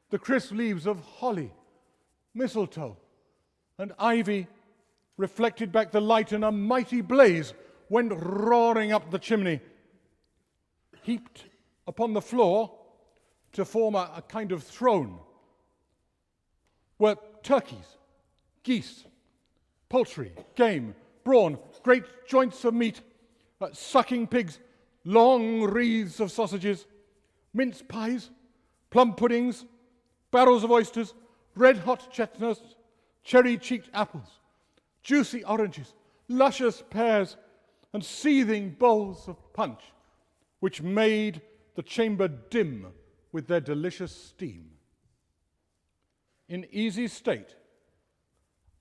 The crisp leaves of holly, mistletoe, and ivy reflected back the light, and a mighty blaze went roaring up the chimney, heaped upon the floor to form a kind of throne, were turkeys, geese, poultry, game, brawn, great joints of meat, sucking pigs, long wreaths of sausages, mince pies, plum puddings, barrels of oysters, red-hot chestnuts, cherry-cheeked apples, juicy oranges, luscious pears, and seething bowls of punch, which made the chamber dim with their delicious steam. In easy state,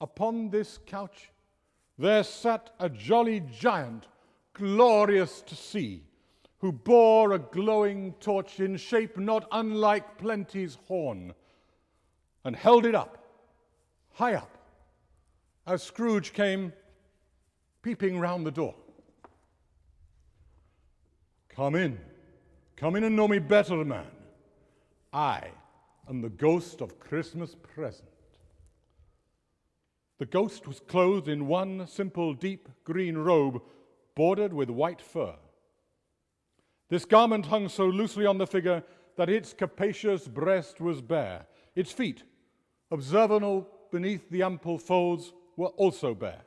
upon this couch, there sat a jolly giant, glorious to see, who bore a glowing torch in shape not unlike Plenty's horn, and held it up, high up, as Scrooge came peeping round the door. Come in and know me better, man. I am the ghost of Christmas present. The ghost was clothed in one simple deep green robe bordered with white fur. This garment hung so loosely on the figure that its capacious breast was bare. Its feet, observable beneath the ample folds, were also bare,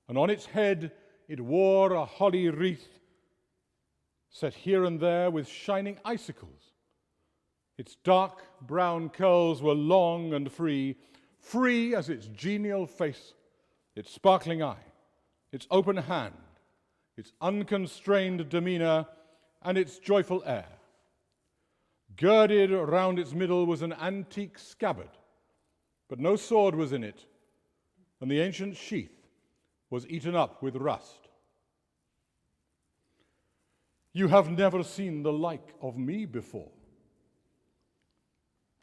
and on its head it wore a holly wreath set here and there with shining icicles. Its dark brown curls were long and free as its genial face, its sparkling eye, its open hand, its unconstrained demeanor, and its joyful air. Girded round its middle was an antique scabbard, but no sword was in it, and the ancient sheath was eaten up with rust. You have never seen the like of me before.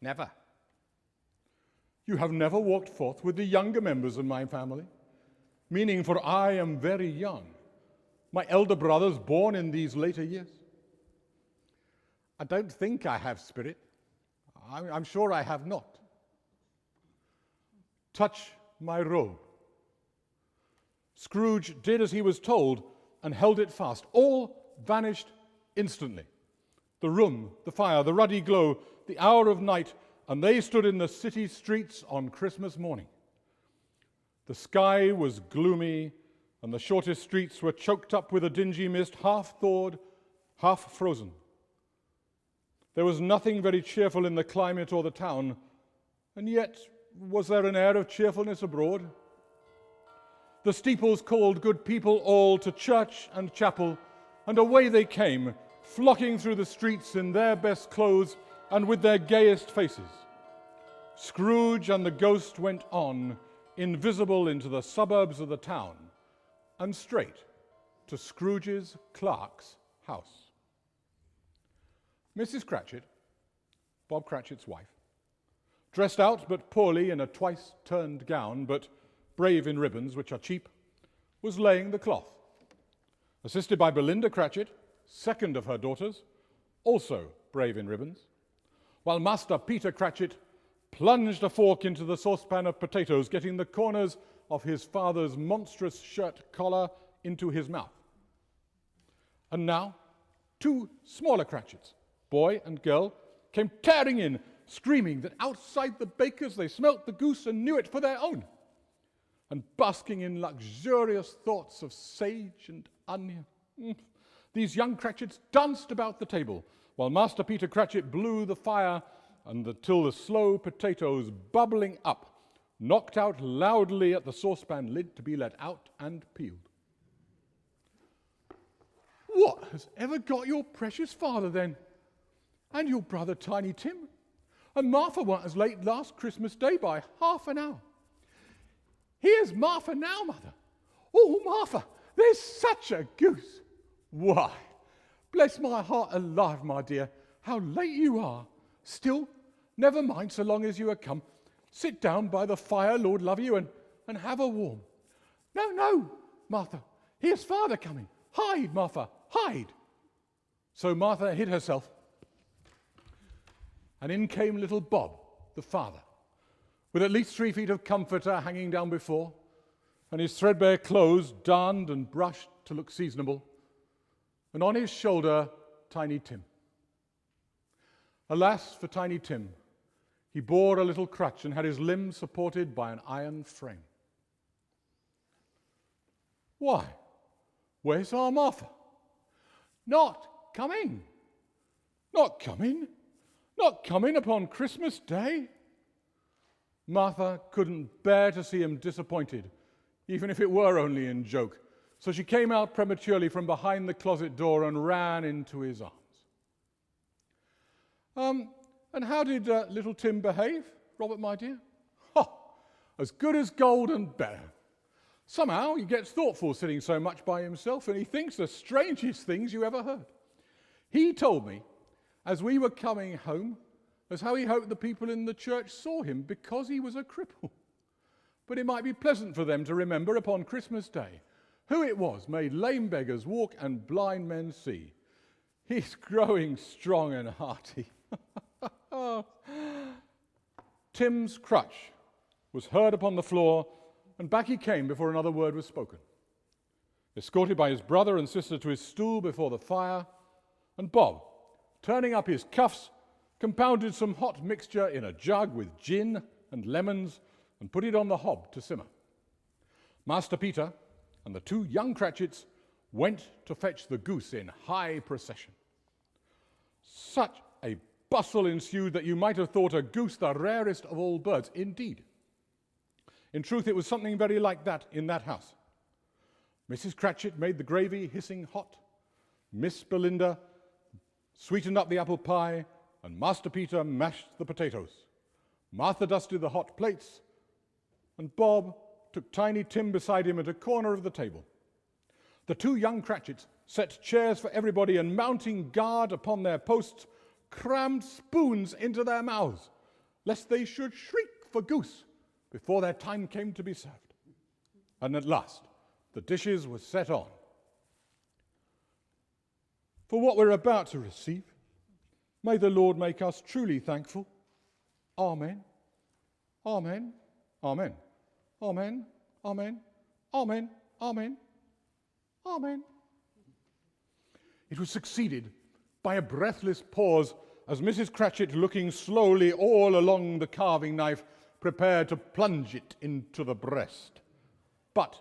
Never. You have never walked forth with the younger members of my family, meaning for I am very young, my elder brothers born in these later years. I don't think I have, Spirit. I'm sure I have not. Touch my robe. Scrooge did as he was told and held it fast. All vanished instantly. The room, the fire, the ruddy glow, the hour of night, and they stood in the city streets on Christmas morning. The sky was gloomy, and the shortest streets were choked up with a dingy mist, half thawed, half frozen. There was nothing very cheerful in the climate or the town, and yet was there an air of cheerfulness abroad? The steeples called good people all to church and chapel, and away they came, flocking through the streets in their best clothes and with their gayest faces. Scrooge and the ghost went on, invisible into the suburbs of the town, and straight to Scrooge's clerk's house. Mrs. Cratchit, Bob Cratchit's wife, dressed out but poorly in a twice-turned gown, but brave in ribbons, which are cheap, was laying the cloth, assisted by Belinda Cratchit, second of her daughters, also brave in ribbons, while Master Peter Cratchit plunged a fork into the saucepan of potatoes, getting the corners of his father's monstrous shirt collar into his mouth. And now, two smaller Cratchits, boy and girl, came tearing in, screaming that outside the baker's they smelt the goose and knew it for their own, and basking in luxurious thoughts of sage and onion. These young Cratchits danced about the table, while Master Peter Cratchit blew the fire until the slow potatoes, bubbling up, knocked out loudly at the saucepan lid to be let out and peeled. "What has ever got your precious father, then? And your brother Tiny Tim? And Martha weren't as late last Christmas Day by half an hour. Here's Martha now, Mother. Oh, Martha, there's such a goose. Why, bless my heart alive, my dear, how late you are. Still, never mind so long as you are come. Sit down by the fire, Lord love you, and have a warm. No, no, Martha, here's father coming. Hide, Martha, hide." So Martha hid herself, and in came little Bob, the father, with at least 3 feet of comforter hanging down before, and his threadbare clothes darned and brushed to look seasonable, and on his shoulder Tiny Tim. Alas for Tiny Tim, he bore a little crutch and had his limbs supported by an iron frame. "Why, where's our Martha? Not coming? Not coming? Not coming upon Christmas Day?" Martha couldn't bear to see him disappointed, even if it were only in joke, so she came out prematurely from behind the closet door and ran into his arms. And how did little Tim behave, Robert, my dear?" "Oh, as good as gold and better. Somehow he gets thoughtful sitting so much by himself, and he thinks the strangest things you ever heard. He told me, as we were coming home, as how he hoped the people in the church saw him because he was a cripple. But it might be pleasant for them to remember upon Christmas Day who it was made lame beggars walk and blind men see. He's growing strong and hearty." Tim's crutch was heard upon the floor, and back he came before another word was spoken. Escorted by his brother and sister to his stool before the fire, and Bob, turning up his cuffs, compounded some hot mixture in a jug with gin and lemons and put it on the hob to simmer. Master Peter and the two young Cratchits went to fetch the goose in high procession. Such a bustle ensued that you might have thought a goose the rarest of all birds. Indeed, in truth, it was something very like that in that house. Mrs. Cratchit made the gravy hissing hot, Miss Belinda sweetened up the apple pie, and Master Peter mashed the potatoes. Martha dusted the hot plates, and Bob took Tiny Tim beside him at a corner of the table. The two young Cratchits set chairs for everybody, and mounting guard upon their posts, crammed spoons into their mouths, lest they should shriek for goose before their time came to be served. And at last, the dishes were set on. For what we're about to receive, may the Lord make us truly thankful. Amen. Amen. Amen. Amen. Amen. Amen. Amen. Amen. It was succeeded by a breathless pause as Mrs. Cratchit, looking slowly all along the carving knife, prepared to plunge it into the breast. But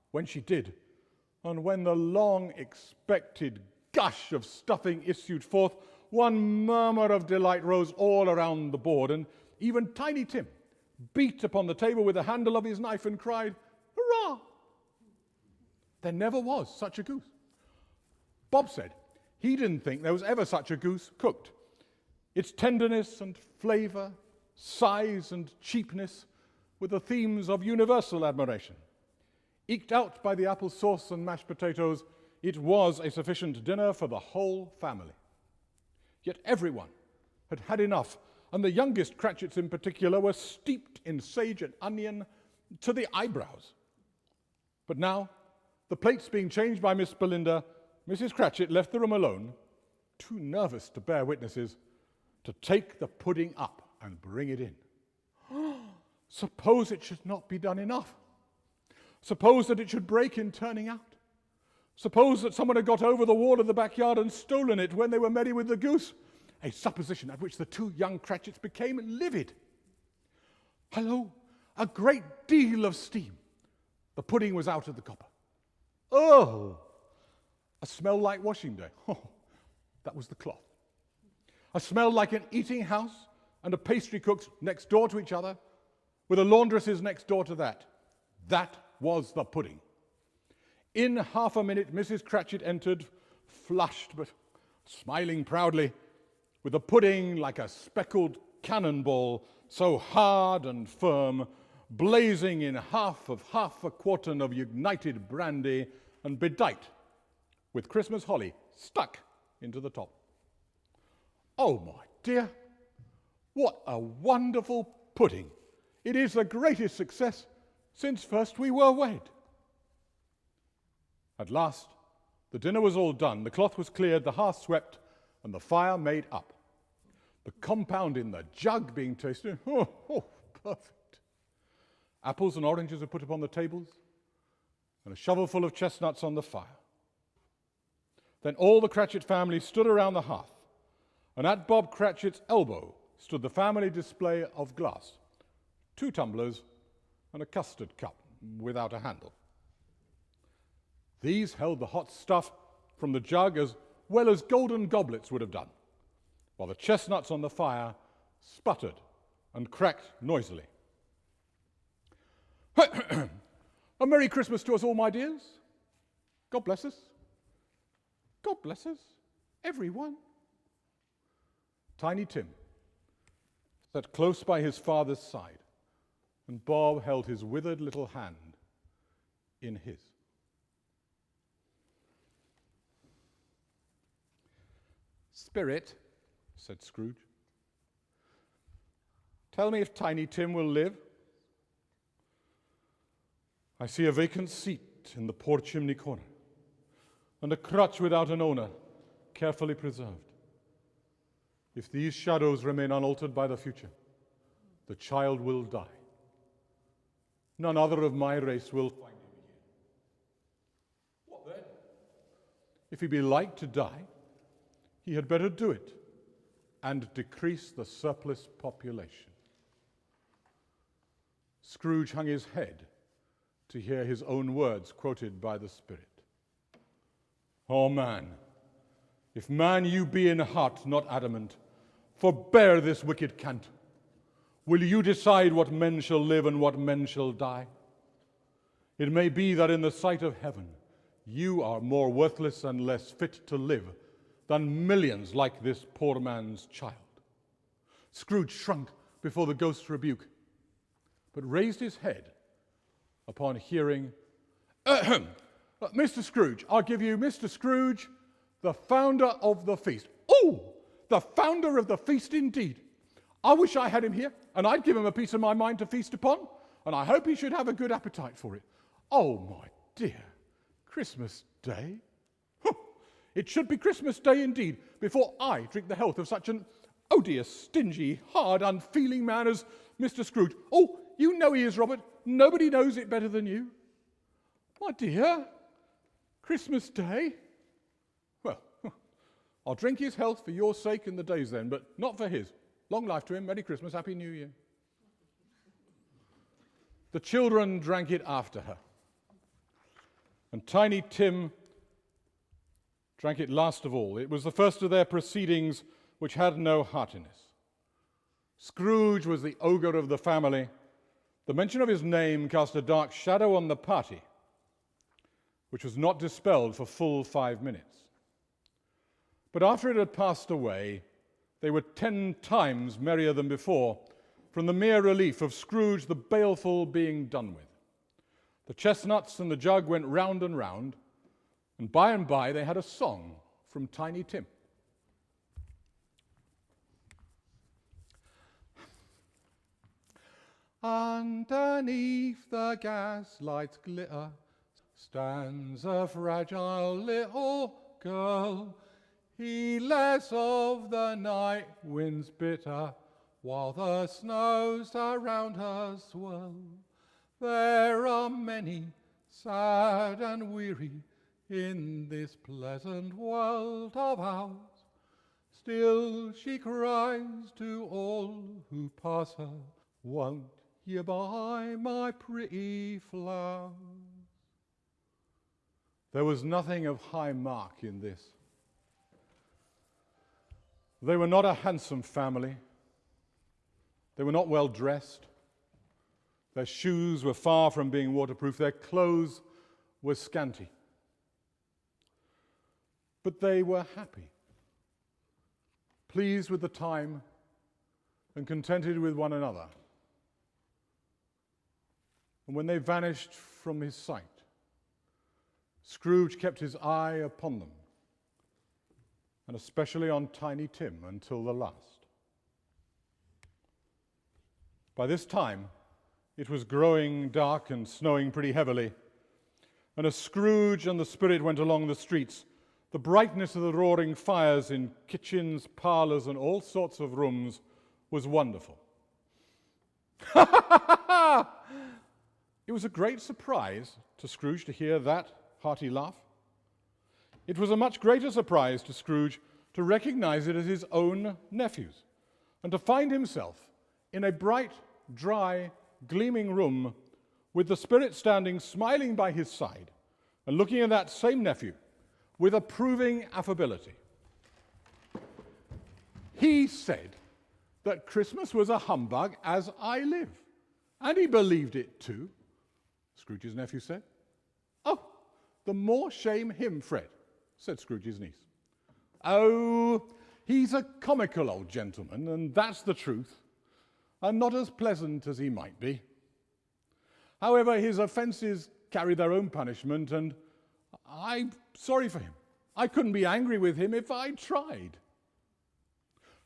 when she did, and when the long-expected gush of stuffing issued forth, one murmur of delight rose all around the board, and even Tiny Tim beat upon the table with the handle of his knife and cried, "Hurrah!" There never was such a goose. Bob said he didn't think there was ever such a goose cooked. Its tenderness and flavor, size and cheapness were the themes of universal admiration. Eked out by the apple sauce and mashed potatoes, it was a sufficient dinner for the whole family. Yet everyone had had enough, and the youngest Cratchits in particular were steeped in sage and onion to the eyebrows. But now, the plates being changed by Miss Belinda, Mrs. Cratchit left the room alone, too nervous to bear witnesses, to take the pudding up and bring it in. Suppose it should not be done enough. Suppose that it should break in turning out. Suppose that someone had got over the wall of the backyard and stolen it when they were merry with the goose. A supposition at which the two young Cratchits became livid. Hello, a great deal of steam. The pudding was out of the copper. Oh, a smell like washing day. Oh, that was the cloth. A smell like an eating house and a pastry cook's next door to each other, with a laundress's next door to that. That was the pudding. In half a minute, Mrs. Cratchit entered, flushed but smiling proudly, with a pudding like a speckled cannonball, so hard and firm, blazing in half a quartern of united brandy and bedight with Christmas holly stuck into the top. Oh, my dear, what a wonderful pudding! It is the greatest success since first we were wed. At last, the dinner was all done, the cloth was cleared, the hearth swept, and the fire made up. The compound in the jug being tasted, perfect. Apples and oranges were put upon the tables, and a shovelful of chestnuts on the fire. Then all the Cratchit family stood around the hearth, and at Bob Cratchit's elbow stood the family display of glass, 2 tumblers and a custard cup without a handle. These held the hot stuff from the jug as well as golden goblets would have done, while the chestnuts on the fire sputtered and cracked noisily. A Merry Christmas to us all, my dears. God bless us. God bless us, everyone. Tiny Tim sat close by his father's side, and Bob held his withered little hand in his. Spirit, said Scrooge, tell me if Tiny Tim will live. I see a vacant seat in the poor chimney corner, and a crutch without an owner, carefully preserved. If these shadows remain unaltered by the future, the child will die. None other of my race will find him here. What then? If he be like to die, he had better do it and decrease the surplus population. Scrooge hung his head to hear his own words quoted by the Spirit. O man, if man you be in heart, not adamant, forbear this wicked cant. Will you decide what men shall live and what men shall die? It may be that in the sight of heaven you are more worthless and less fit to live than millions like this poor man's child. Scrooge shrunk before the ghost's rebuke, but raised his head upon hearing, Mr. Scrooge, I'll give you Mr. Scrooge, the founder of the feast. Oh, the founder of the feast indeed. I wish I had him here, and I'd give him a piece of my mind to feast upon, and I hope he should have a good appetite for it. Oh, my dear, Christmas Day? It should be Christmas Day indeed, before I drink the health of such an odious, stingy, hard, unfeeling man as Mr. Scrooge. Oh, you know he is, Robert. Nobody knows it better than you. My dear, Christmas Day? Well, I'll drink his health for your sake in the days then, but not for his. Long life to him. Merry Christmas. Happy New Year. The children drank it after her, and Tiny Tim drank it last of all. It was the first of their proceedings which had no heartiness. Scrooge was the ogre of the family. The mention of his name cast a dark shadow on the party, which was not dispelled for full 5 minutes. But after it had passed away, they were 10 times merrier than before, from the mere relief of Scrooge the baleful being done with. The chestnuts and the jug went round and round, and by they had a song from Tiny Tim. Underneath the gaslight's glitter stands a fragile little girl, heedless of the night winds bitter, while the snows around her swirl. There are many sad and weary in this pleasant world of ours. Still she cries to all who pass her, won't ye buy my pretty flowers? There was nothing of high mark in this. They were not a handsome family. They were not well dressed. Their shoes were far from being waterproof. Their clothes were scanty. But they were happy, pleased with the time and contented with one another. And when they vanished from his sight, Scrooge kept his eye upon them, and especially on Tiny Tim until the last. By this time, it was growing dark and snowing pretty heavily, and as Scrooge and the Spirit went along the streets, the brightness of the roaring fires in kitchens, parlors, and all sorts of rooms was wonderful. It was a great surprise to Scrooge to hear that hearty laugh. It was a much greater surprise to Scrooge to recognize it as his own nephew's, and to find himself in a bright, dry, gleaming room with the Spirit standing smiling by his side and looking at that same nephew with approving affability. He said that Christmas was a humbug as I live, and he believed it too, Scrooge's nephew said. Oh, the more shame him, Fred, said Scrooge's niece. Oh, he's a comical old gentleman, and that's the truth, and not as pleasant as he might be. However, his offenses carry their own punishment, and I'm sorry for him. I couldn't be angry with him if I tried.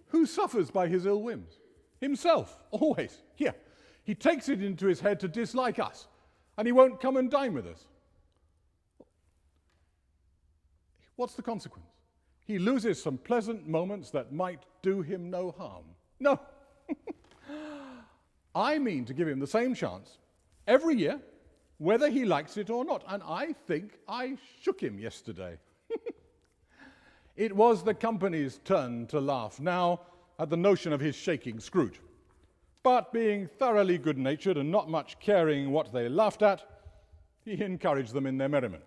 Who suffers by his ill whims? Himself, always. Here, he takes it into his head to dislike us, and he won't come and dine with us. What's the consequence? He loses some pleasant moments that might do him no harm. No. I mean to give him the same chance every year, whether he likes it or not, and I think I shook him yesterday. It was the company's turn to laugh now at the notion of his shaking Scrooge. But being thoroughly good-natured and not much caring what they laughed at, he encouraged them in their merriment.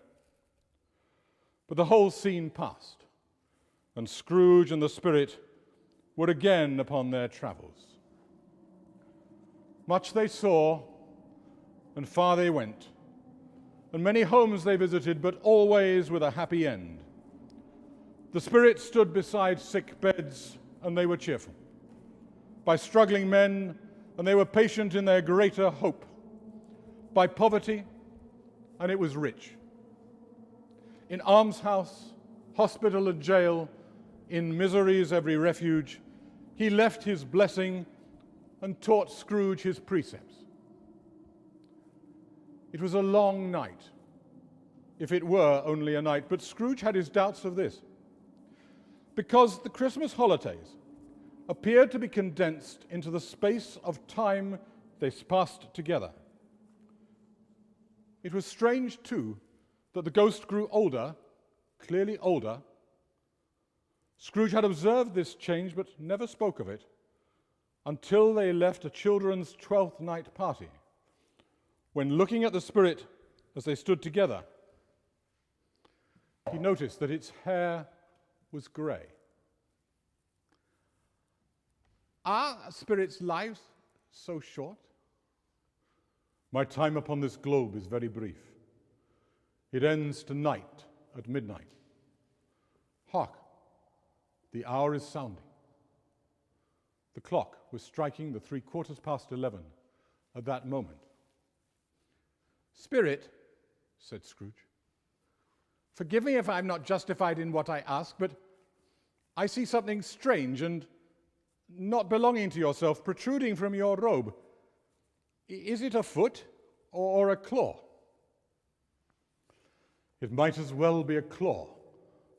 But the whole scene passed, and Scrooge and the Spirit were again upon their travels. Much they saw, and far they went, and many homes they visited, but always with a happy end. The Spirit stood beside sick beds, and they were cheerful. By struggling men, and they were patient in their greater hope. By poverty, and it was rich. In almshouse, hospital, and jail, in misery's every refuge, he left his blessing and taught Scrooge his precepts. It was a long night, if it were only a night, but Scrooge had his doubts of this, because the Christmas holidays appeared to be condensed into the space of time they passed together. It was strange, too, that the ghost grew older, clearly older. Scrooge had observed this change, but never spoke of it until they left a children's 12th night party, when, looking at the Spirit as they stood together, he noticed that its hair was grey. Are spirits' lives so short? My time upon this globe is very brief. It ends tonight at midnight. Hark, the hour is sounding. The clock was striking the 11:15 at that moment. Spirit, said Scrooge, forgive me if I'm not justified in what I ask, but I see something strange and not belonging to yourself protruding from your robe. Is it a foot or a claw? It might as well be a claw,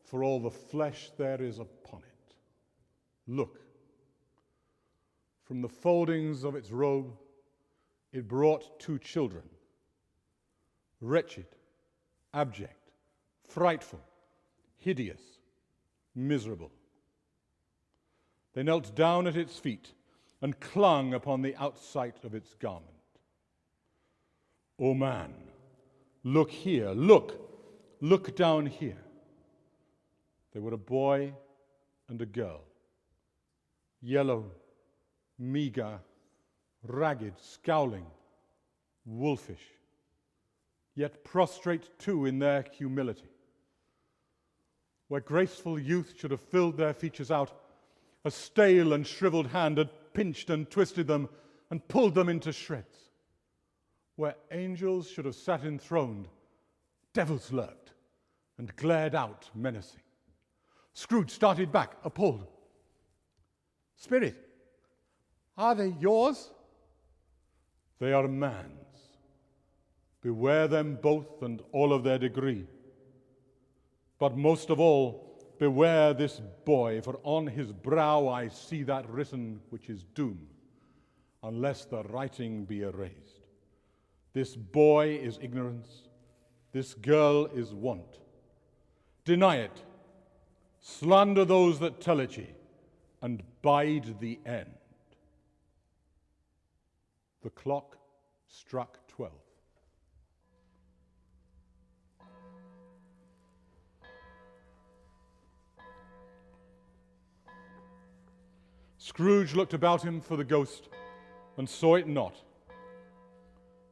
for all the flesh there is upon it. Look. From the foldings of its robe, it brought two children, wretched, abject, frightful, hideous, miserable. They knelt down at its feet and clung upon the outside of its garment. O man, look here, look down here. They were a boy and a girl, yellow, meager, ragged, scowling, wolfish, yet prostrate too in their humility. Where graceful youth should have filled their features out, a stale and shriveled hand had pinched and twisted them and pulled them into shreds. Where angels should have sat enthroned, devils lurked and glared out menacing. Scrooge started back, appalled. Spirit, are they yours? They are man's. Beware them both and all of their degree. But most of all, beware this boy, for on his brow I see that written which is doom, unless the writing be erased. This boy is ignorance, this girl is want. Deny it, slander those that tell it ye, and bide the end. The clock struck 12. Scrooge looked about him for the ghost and saw it not.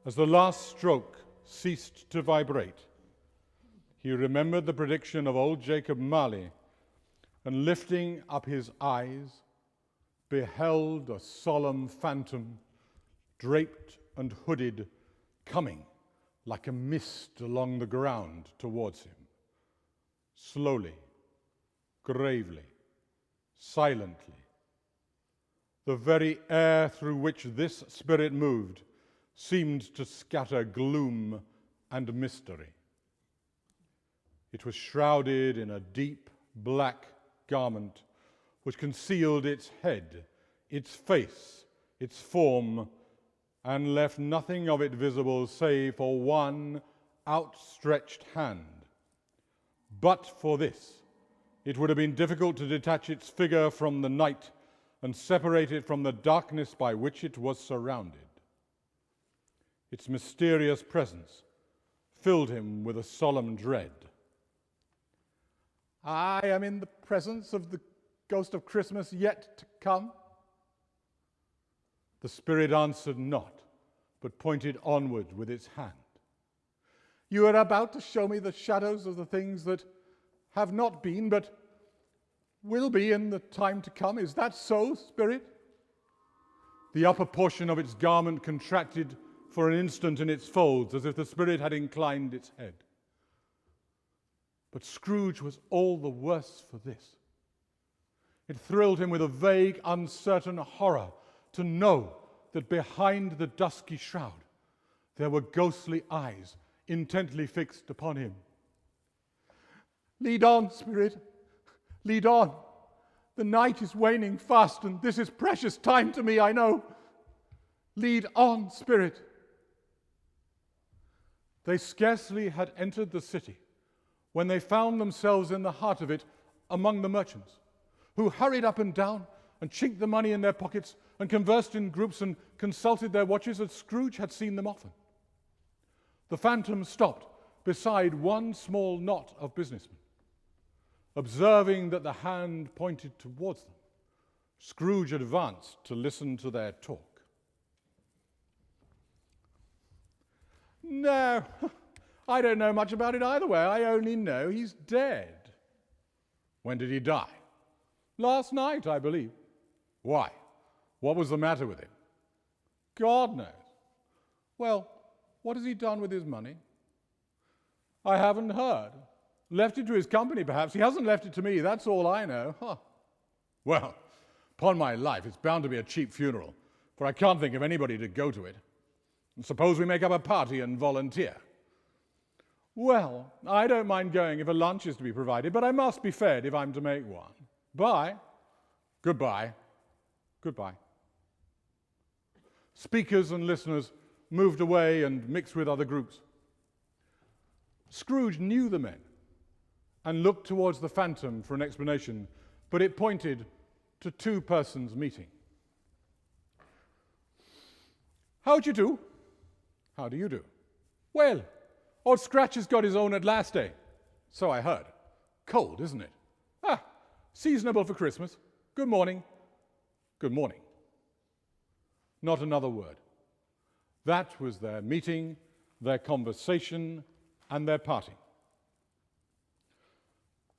As the last stroke ceased to vibrate, he remembered the prediction of old Jacob Marley, and lifting up his eyes, beheld a solemn phantom, draped and hooded, coming like a mist along the ground towards him. Slowly, gravely, silently. The very air through which this spirit moved seemed to scatter gloom and mystery. It was shrouded in a deep black garment which concealed its head, its face, its form, and left nothing of it visible save for one outstretched hand. But for this, it would have been difficult to detach its figure from the night and separate it from the darkness by which it was surrounded. Its mysterious presence filled him with a solemn dread. I am in the presence of the ghost of Christmas yet to come. The spirit answered not, but pointed onward with its hand. You are about to show me the shadows of the things that have not been, but will be in the time to come. Is that so, Spirit? The upper portion of its garment contracted for an instant in its folds, as if the Spirit had inclined its head. But Scrooge was all the worse for this. It thrilled him with a vague, uncertain horror to know that behind the dusky shroud there were ghostly eyes intently fixed upon him. Lead on, Spirit. Lead on. The night is waning fast, and this is precious time to me, I know. Lead on, Spirit. They scarcely had entered the city when they found themselves in the heart of it among the merchants, who hurried up and down and chinked the money in their pockets and conversed in groups and consulted their watches as Scrooge had seen them often. The phantom stopped beside one small knot of businessmen. Observing that the hand pointed towards them, Scrooge advanced to listen to their talk. No, I don't know much about it either way. I only know he's dead. When did he die? Last night, I believe. Why? What was the matter with him? God knows. Well, what has he done with his money? I haven't heard. Left it to his company, perhaps. He hasn't left it to me. That's all I know. Huh. Well, upon my life, it's bound to be a cheap funeral, for I can't think of anybody to go to it. And suppose we make up a party and volunteer. Well, I don't mind going if a lunch is to be provided, but I must be fed if I'm to make one. Bye. Goodbye. Goodbye. Speakers and listeners moved away and mixed with other groups. Scrooge knew the men and looked towards the phantom for an explanation, but it pointed to two persons meeting. How do you do? How do you do? Well, old Scratch has got his own at last, eh? So I heard. Cold, isn't it? Ah, seasonable for Christmas. Good morning. Good morning. Not another word. That was their meeting, their conversation, and their parting.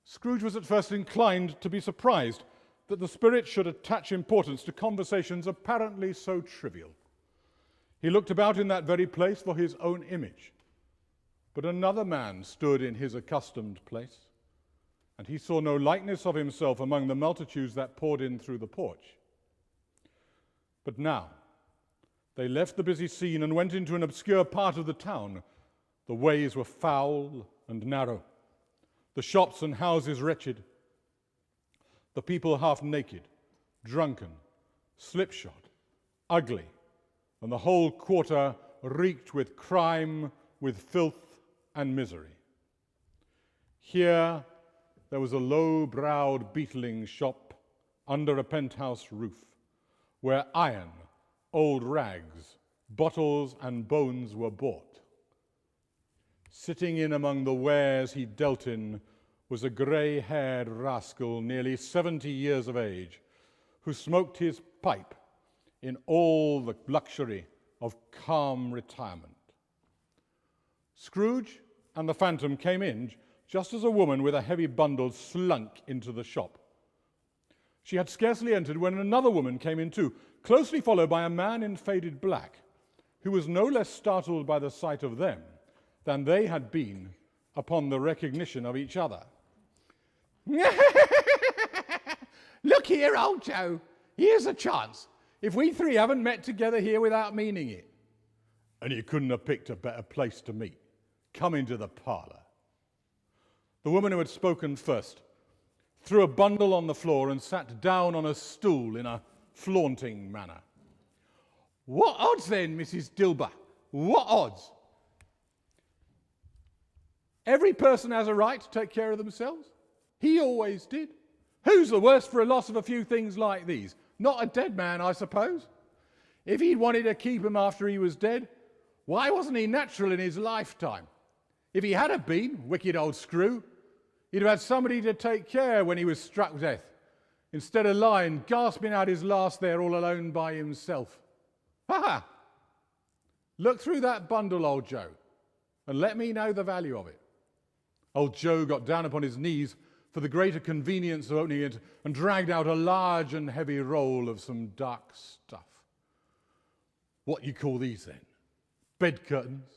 Scrooge was at first inclined to be surprised that the spirit should attach importance to conversations apparently so trivial. He looked about in that very place for his own image, but another man stood in his accustomed place, and he saw no likeness of himself among the multitudes that poured in through the porch. But now they left the busy scene and went into an obscure part of the town. The ways were foul and narrow, the shops and houses wretched, the people half naked, drunken, slipshod, ugly, and the whole quarter reeked with crime, with filth and misery. Here there was a low-browed beetling shop under a penthouse roof, where iron, old rags, bottles and bones were bought. Sitting in among the wares he dealt in was a grey-haired rascal nearly 70 years of age, who smoked his pipe in all the luxury of calm retirement. Scrooge and the phantom came in just as a woman with a heavy bundle slunk into the shop. She had scarcely entered when another woman came in too, closely followed by a man in faded black, who was no less startled by the sight of them than they had been upon the recognition of each other. Look here, old Joe. Here's a chance. If we three haven't met together here without meaning it. And you couldn't have picked a better place to meet. Come into the parlor. The woman who had spoken first threw a bundle on the floor and sat down on a stool in a flaunting manner. What odds then, Mrs. Dilber? What odds? Every person has a right to take care of themselves. He always did. Who's the worse for a loss of a few things like these? Not a dead man, I suppose. If he'd wanted to keep him after he was dead, why wasn't he natural in his lifetime? If he had have been, wicked old screw, he'd have had somebody to take care when he was struck death, instead of lying, gasping out his last there all alone by himself. Ha ha! Look through that bundle, old Joe, and let me know the value of it. Old Joe got down upon his knees for the greater convenience of opening it and dragged out a large and heavy roll of some dark stuff. What you call these then? Bed curtains?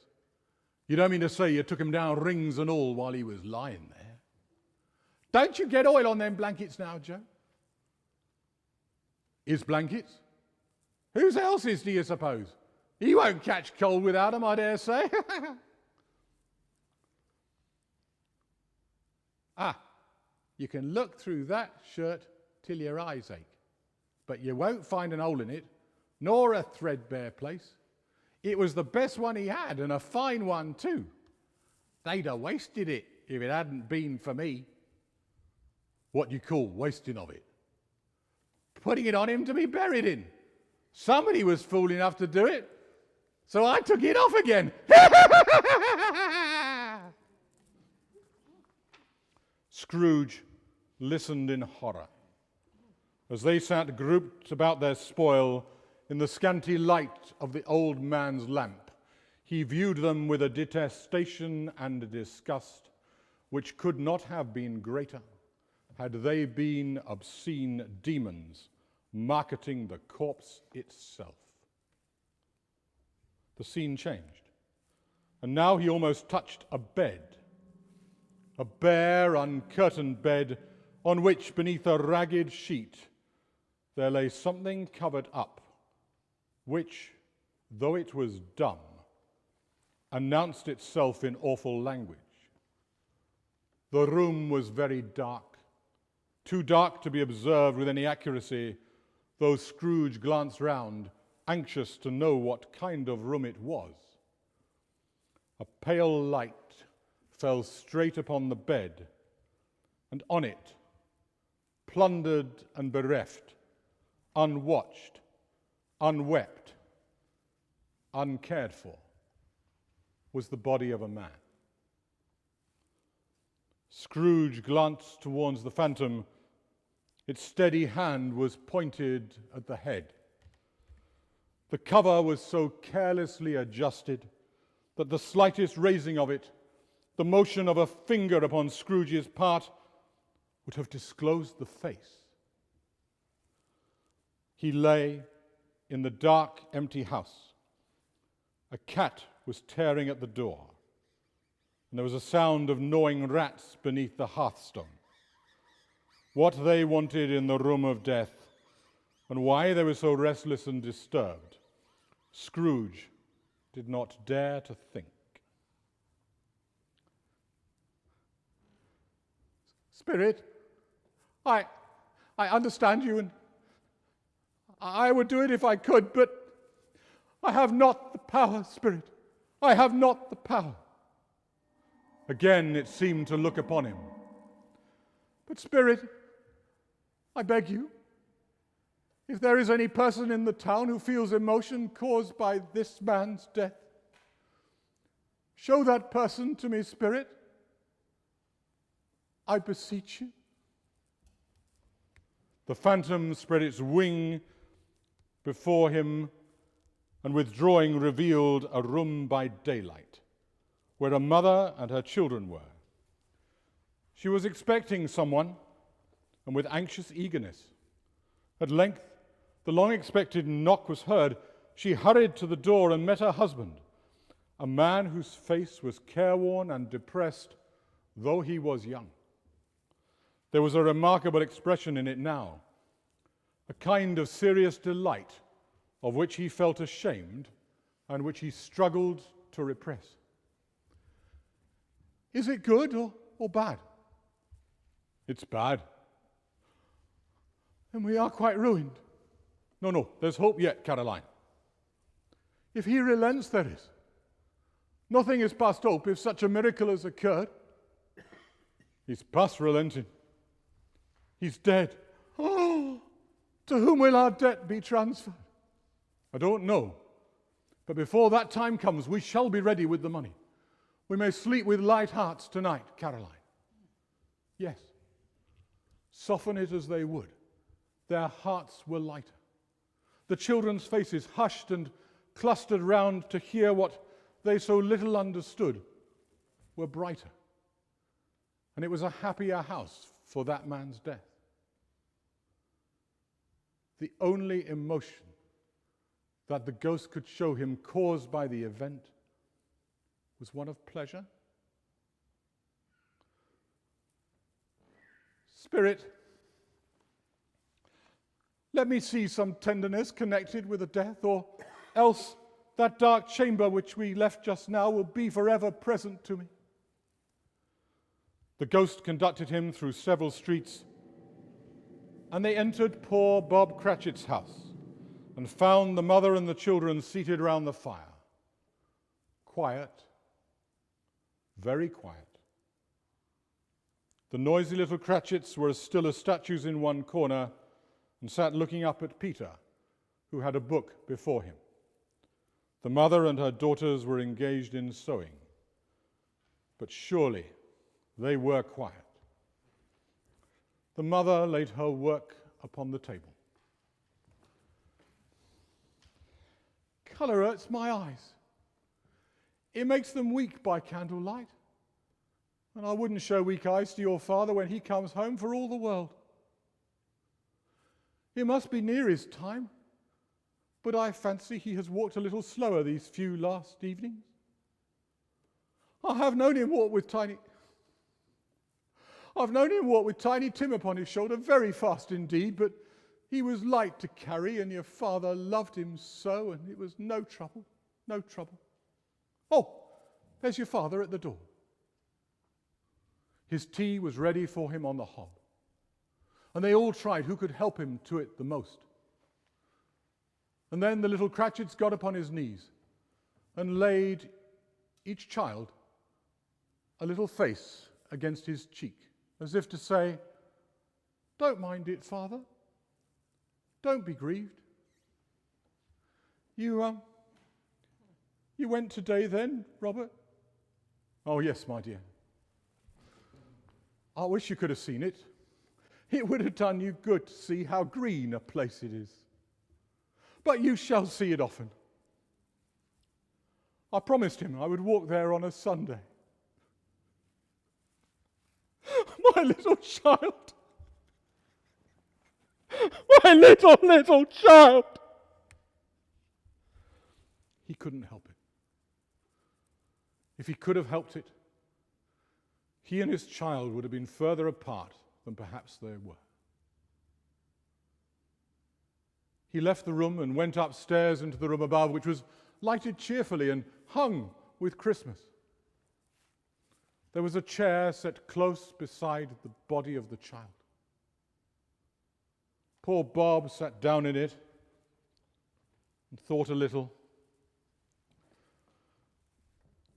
You don't mean to say you took him down rings and all while he was lying there? Don't you get oil on them blankets now, Joe? His blankets? Whose else's, do you suppose? He won't catch cold without them, I dare say. You can look through that shirt till your eyes ache, but you won't find an hole in it, nor a threadbare place. It was the best one he had, and a fine one too. They'd have wasted it if it hadn't been for me. What you call wasting of it? Putting it on him to be buried in. Somebody was fool enough to do it, so I took it off again. Scrooge listened in horror. As they sat grouped about their spoil in the scanty light of the old man's lamp, he viewed them with a detestation and disgust which could not have been greater had they been obscene demons marketing the corpse itself. The scene changed, and now he almost touched a bed, a bare, uncurtained bed on which, beneath a ragged sheet, there lay something covered up, which, though it was dumb, announced itself in awful language. The room was very dark, too dark to be observed with any accuracy, though Scrooge glanced round, anxious to know what kind of room it was. A pale light fell straight upon the bed, and on it, plundered and bereft, unwatched, unwept, uncared for, was the body of a man. Scrooge glanced towards the phantom. Its steady hand was pointed at the head. The cover was so carelessly adjusted that the slightest raising of it, the motion of a finger upon Scrooge's part, would have disclosed the face. He lay in the dark, empty house. A cat was tearing at the door, and there was a sound of gnawing rats beneath the hearthstone. What they wanted in the room of death, and why they were so restless and disturbed, Scrooge did not dare to think. Spirit, I understand you, and I would do it if I could, but I have not the power, Spirit. I have not the power. Again it seemed to look upon him. But Spirit, I beg you, if there is any person in the town who feels emotion caused by this man's death, show that person to me, Spirit. I beseech you. The phantom spread its wing before him, and withdrawing revealed a room by daylight, where a mother and her children were. She was expecting someone, and with anxious eagerness. At length, the long-expected knock was heard. She hurried to the door and met her husband, a man whose face was careworn and depressed, though he was young. There was a remarkable expression in it now, a kind of serious delight of which he felt ashamed and which he struggled to repress. Is it good or bad? It's bad. And we are quite ruined. No, there's hope yet, Caroline. If he relents, there is. Nothing is past hope if such a miracle has occurred. He's past relenting. He's dead. Oh, to whom will our debt be transferred? I don't know. But before that time comes, we shall be ready with the money. We may sleep with light hearts tonight, Caroline. Yes. Soften it as they would, their hearts were lighter. The children's faces, hushed and clustered round to hear what they so little understood, were brighter. And it was a happier house for that man's death. The only emotion that the ghost could show him caused by the event was one of pleasure. Spirit, let me see some tenderness connected with the death, or else that dark chamber which we left just now will be forever present to me. The ghost conducted him through several streets, and they entered poor Bob Cratchit's house and found the mother and the children seated round the fire. Quiet, very quiet. The noisy little Cratchits were as still as statues in one corner and sat looking up at Peter, who had a book before him. The mother and her daughters were engaged in sewing, but surely they were quiet. The mother laid her work upon the table. Colour hurts my eyes. It makes them weak by candlelight. And I wouldn't show weak eyes to your father when he comes home for all the world. It must be near his time, but I fancy he has walked a little slower these few last evenings. I have known him walk with Tiny Tim upon his shoulder, very fast indeed, but he was light to carry, and your father loved him so, and it was no trouble, no trouble. Oh, there's your father at the door. His tea was ready for him on the hob, and they all tried who could help him to it the most. And then the little Cratchits got upon his knees and laid each child a little face against his cheek, as if to say, "Don't mind it, Father. Don't be grieved. You went today then, Robert?" "Oh, yes, my dear." "I wish you could have seen it. It would have done you good to see how green a place it is. But you shall see it often. I promised him I would walk there on a Sunday." My little child. My little child. He couldn't help it. If he could have helped it, he and his child would have been further apart than perhaps they were. He left the room and went upstairs into the room above, which was lighted cheerfully and hung with Christmas. There was a chair set close beside the body of the child. Poor Bob sat down in it and thought a little.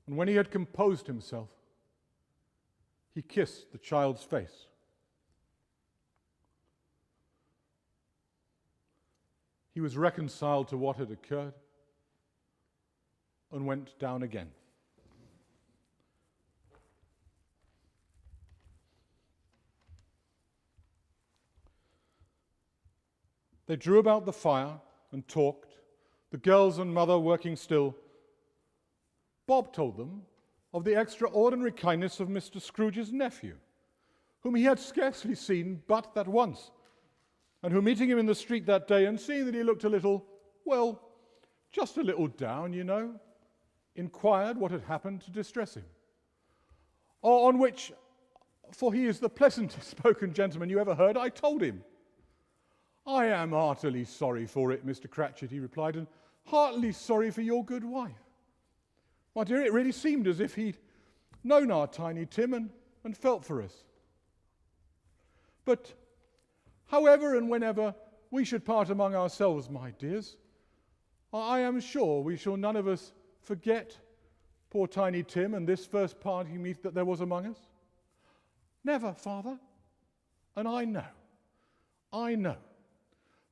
And when he had composed himself, he kissed the child's face. He was reconciled to what had occurred and went down again. They drew about the fire and talked, the girls and mother working still. Bob told them of the extraordinary kindness of Mr. Scrooge's nephew, whom he had scarcely seen but that once, and who, meeting him in the street that day and seeing that he looked a little, well, just a little down, you know, inquired what had happened to distress him. On which, for he is the pleasantest spoken gentleman you ever heard, I told him, "I am heartily sorry for it, Mr. Cratchit," he replied, "and heartily sorry for your good wife. My dear, it really seemed as if he'd known our Tiny Tim and felt for us. But however and whenever we should part among ourselves, my dears, I am sure we shall none of us forget poor Tiny Tim and this first parting meet that there was among us. Never, Father. And I know,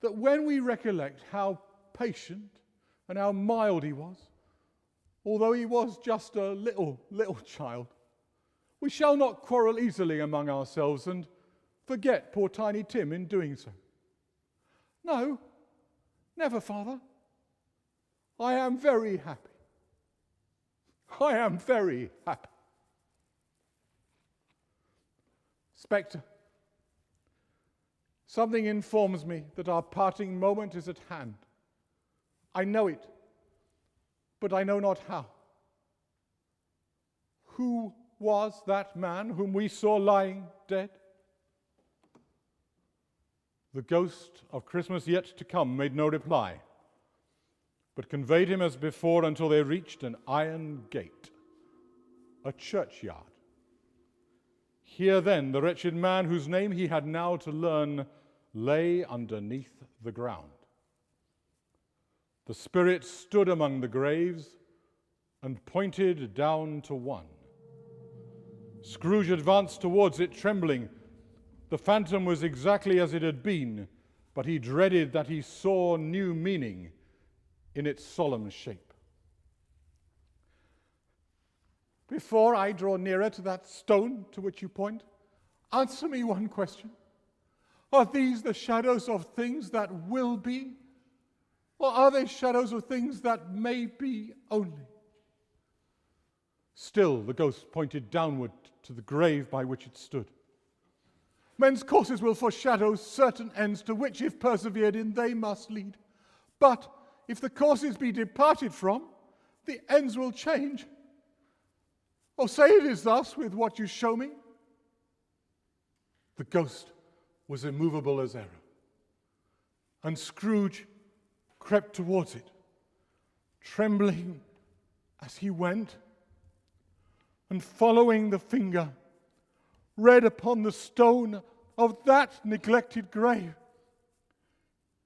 that when we recollect how patient and how mild he was, although he was just a little child, we shall not quarrel easily among ourselves and forget poor Tiny Tim in doing so. No, never, Father. I am very happy. I am very happy. Spectre, something informs me that our parting moment is at hand. I know it, but I know not how. Who was that man whom we saw lying dead? The ghost of Christmas yet to come made no reply, but conveyed him as before until they reached an iron gate, a churchyard. Here then the wretched man, whose name he had now to learn, lay underneath the ground. The spirit stood among the graves and pointed down to one. Scrooge advanced towards it, trembling. The phantom was exactly as it had been, but he dreaded that he saw new meaning in its solemn shape. Before I draw nearer to that stone to which you point, answer me one question. Are these the shadows of things that will be? Or are they shadows of things that may be only? Still the ghost pointed downward to the grave by which it stood. Men's courses will foreshadow certain ends to which, if persevered in, they must lead. But if the courses be departed from, the ends will change. Or say it is thus with what you show me. The ghost was immovable as ever, and Scrooge crept towards it, trembling as he went, and following the finger, read upon the stone of that neglected grave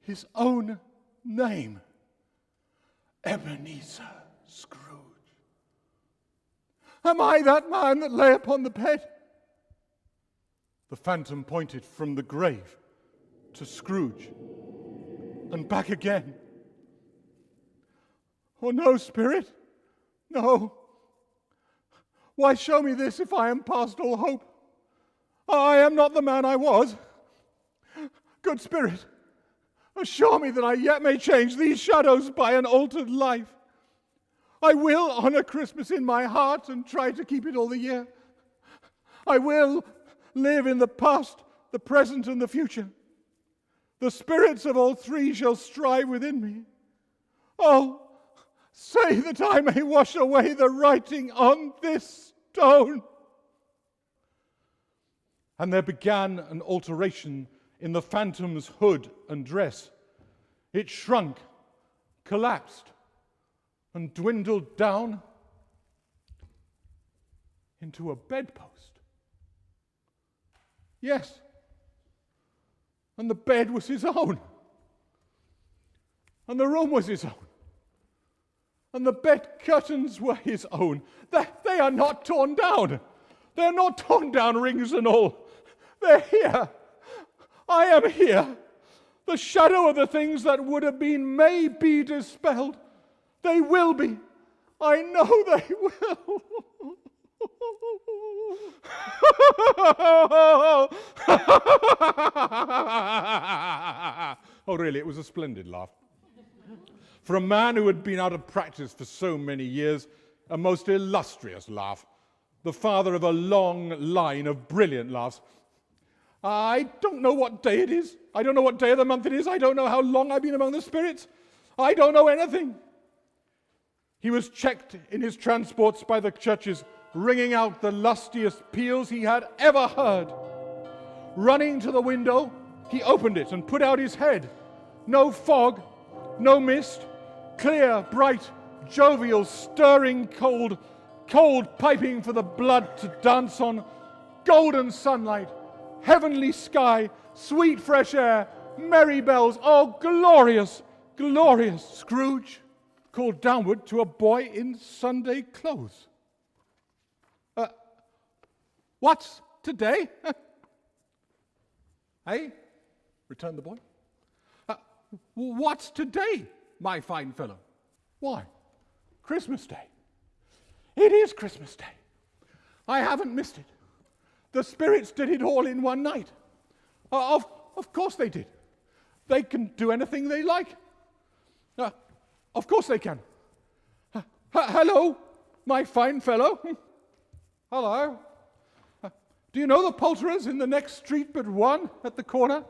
his own name, Ebenezer Scrooge. Am I that man that lay upon the bed? The phantom pointed from the grave to Scrooge and back again. Oh, no, spirit, no. Why show me this if I am past all hope? I am not the man I was. Good spirit, assure me that I yet may change these shadows by an altered life. I will honor Christmas in my heart and try to keep it all the year. I will live in the past, the present, and the future. The spirits of all three shall strive within me. Oh, say that I may wash away the writing on this stone. And there began an alteration in the phantom's hood and dress. It shrunk, collapsed, and dwindled down into a bedpost. Yes, and the bed was his own, and the room was his own, and the bed curtains were his own. They are not torn down. They are not torn down, rings and all. They're here. I am here. The shadow of the things that would have been may be dispelled. They will be. I know they will. Oh, really, it was a splendid laugh. For a man who had been out of practice for so many years, a most illustrious laugh. The father of a long line of brilliant laughs. I don't know what day it is. I don't know what day of the month it is. I don't know how long I've been among the spirits. I don't know anything. He was checked in his transports by the churches, ringing out the lustiest peals he had ever heard. Running to the window, he opened it and put out his head. No fog, no mist, clear, bright, jovial, stirring cold, cold piping for the blood to dance on, golden sunlight, heavenly sky, sweet fresh air, merry bells. Oh, glorious, glorious. Scrooge called downward to a boy in Sunday clothes. What's today? Hey? Returned the boy. What's today, my fine fellow? Why? Christmas Day. It is Christmas Day. I haven't missed it. The spirits did it all in one night. Of course they did. They can do anything they like. Of course they can. Hello, my fine fellow. Hello. Do you know the poulterers in the next street but one at the corner?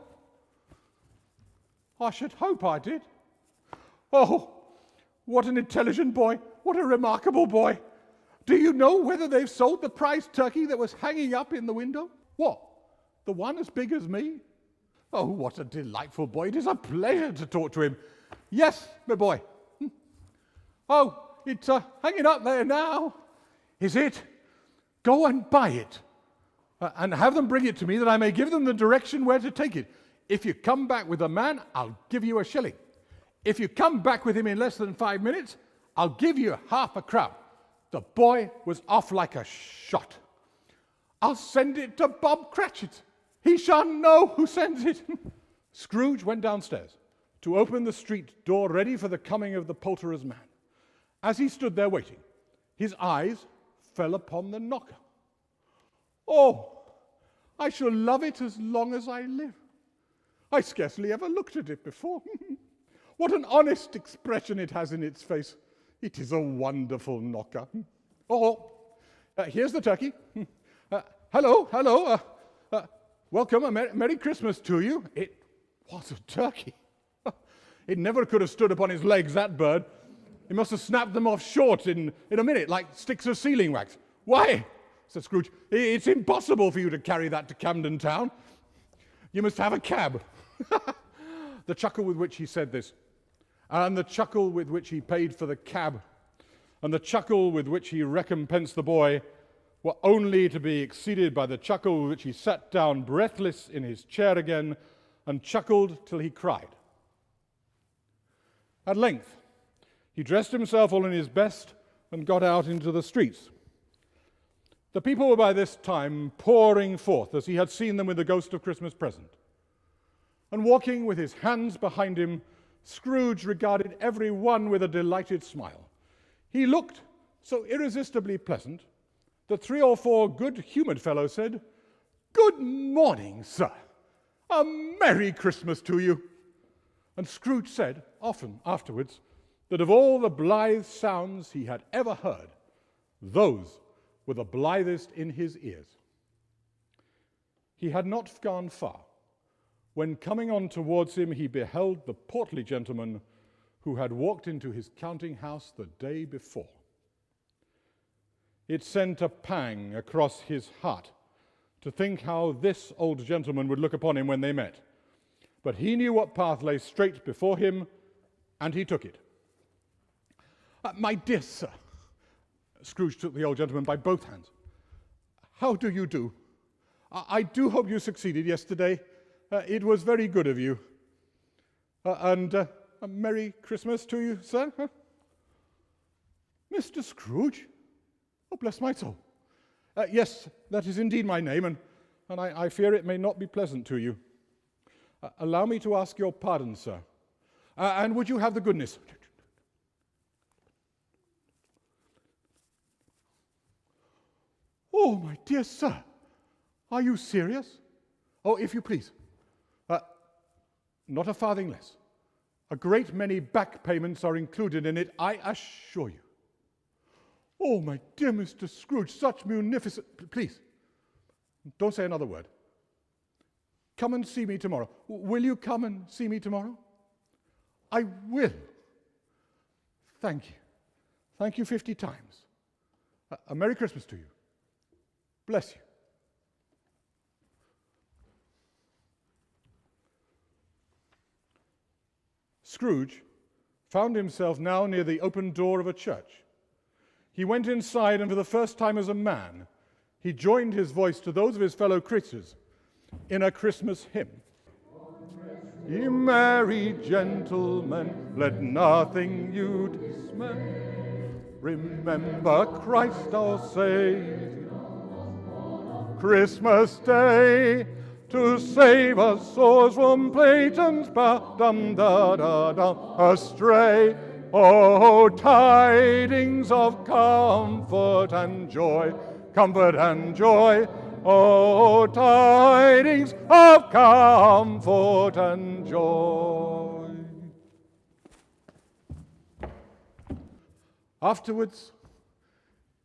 I should hope I did. Oh, what an intelligent boy. What a remarkable boy. Do you know whether they've sold the prize turkey that was hanging up in the window? What? The one as big as me? Oh, what a delightful boy. It is a pleasure to talk to him. Yes, my boy. Oh, it's hanging up there now. Is it? Go and buy it. And have them bring it to me that I may give them the direction where to take it. If you come back with a man, I'll give you a shilling. If you come back with him in less than 5 minutes, I'll give you half a crown. The boy was off like a shot. I'll send it to Bob Cratchit. He shall know who sends it. Scrooge went downstairs to open the street door ready for the coming of the poulterer's man. As he stood there waiting, his eyes fell upon the knocker. Oh, I shall love it as long as I live. I scarcely ever looked at it before. What an honest expression it has in its face. It is a wonderful knocker. Oh, here's the turkey. Hello. Welcome, a Merry Christmas to you. It was a turkey. It never could have stood upon his legs, that bird. He must have snapped them off short in a minute, like sticks of sealing wax. Why, said Scrooge, it's impossible for you to carry that to Camden Town. You must have a cab. The chuckle with which he said this, and the chuckle with which he paid for the cab, and the chuckle with which he recompensed the boy, were only to be exceeded by the chuckle with which he sat down breathless in his chair again and chuckled till he cried. At length, he dressed himself all in his best and got out into the streets. The people were by this time pouring forth, as he had seen them with the Ghost of Christmas Present. And walking with his hands behind him, Scrooge regarded every one with a delighted smile. He looked so irresistibly pleasant that 3 or 4 good-humoured fellows said, "Good morning, sir. A Merry Christmas to you." And Scrooge said, often afterwards, that of all the blithe sounds he had ever heard, those were the blithest in his ears. He had not gone far when, coming on towards him, he beheld the portly gentleman who had walked into his counting-house the day before. It sent a pang across his heart to think how this old gentleman would look upon him when they met. But he knew what path lay straight before him, and he took it. "My dear sir," Scrooge took the old gentleman by both hands, "how do you do? I do hope you succeeded yesterday. It was very good of you. And a Merry Christmas to you, sir." "Mr. Scrooge? Oh, bless my soul. Yes, that is indeed my name, and I fear it may not be pleasant to you. Allow me to ask your pardon, sir. And would you have the goodness..." "Oh, my dear sir, are you serious?" "Oh, if you please. Not a farthing less. A great many back payments are included in it, I assure you." "Oh, my dear Mr. Scrooge, such munificent..." "Please, don't say another word. Come and see me tomorrow. Will you come and see me tomorrow?" "I will." "Thank you. Thank you 50 times. A Merry Christmas to you. Bless you." Scrooge found himself now near the open door of a church. He went inside, and for the first time as a man, he joined his voice to those of his fellow creatures in a Christmas hymn. "Ye merry gentlemen, let nothing you dismay. Remember Christ our Savior, Christmas Day, to save us souls from Satan's power, astray. Oh, tidings of comfort and joy, comfort and joy. Oh, tidings of comfort and joy." Afterwards,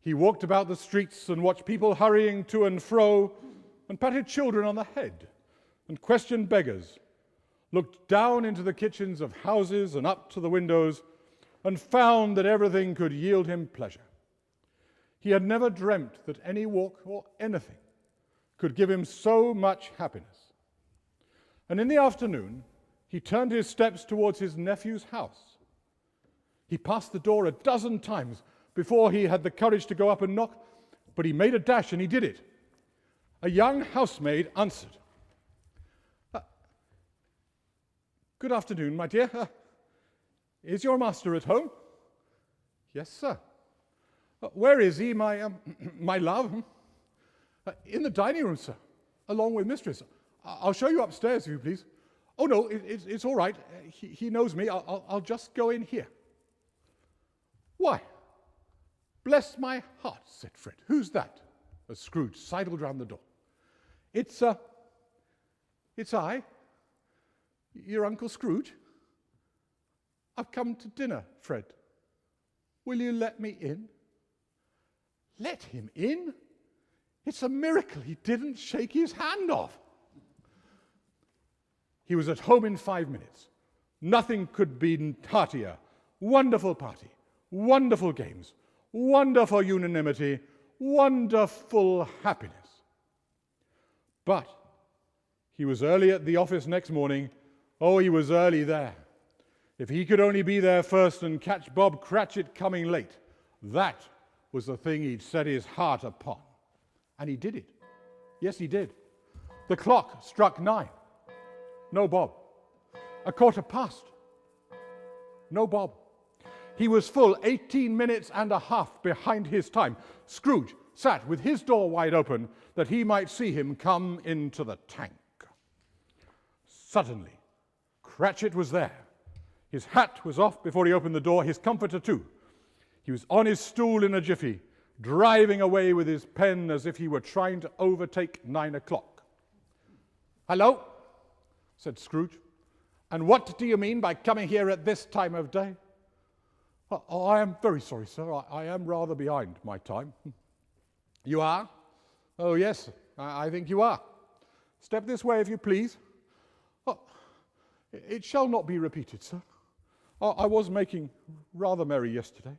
he walked about the streets and watched people hurrying to and fro, and patted children on the head, and questioned beggars, looked down into the kitchens of houses and up to the windows, and found that everything could yield him pleasure. He had never dreamt that any walk or anything could give him so much happiness. And in the afternoon, he turned his steps towards his nephew's house. He passed the door a dozen times before he had the courage to go up and knock, but he made a dash and he did it. A young housemaid answered. "Good afternoon, my dear. Is your master at home?" "Yes, sir." "Where is he, my love?" "In the dining room, sir, along with mistress. I'll show you upstairs, if you please." "Oh, no, it's all right. He knows me. I'll just go in here." "Why, bless my heart," said Fred. "Who's that?" as Scrooge sidled round the door. It's I, your Uncle Scrooge. I've come to dinner, Fred. Will you let me in?" "Let him in? It's a miracle he didn't shake his hand off." He was at home in 5 minutes. Nothing could be heartier. Wonderful party, wonderful games, wonderful unanimity, wonderful happiness. But he was early at the office next morning. Oh, he was early there. If he could only be there first and catch Bob Cratchit coming late, that was the thing he'd set his heart upon. And he did it. Yes, he did. The clock struck 9. No Bob. 1:15. No Bob. He was full 18 minutes and a half behind his time. Scrooge sat with his door wide open that he might see him come into the tank. Suddenly, Cratchit was there. His hat was off before he opened the door, his comforter too. He was on his stool in a jiffy, driving away with his pen as if he were trying to overtake 9 o'clock. "Hello," said Scrooge. "And what do you mean by coming here at this time of day?" I am very sorry, sir. I am rather behind my time." "You are? Oh, yes, I think you are. Step this way, if you please." "It shall not be repeated, sir. I was making rather merry yesterday."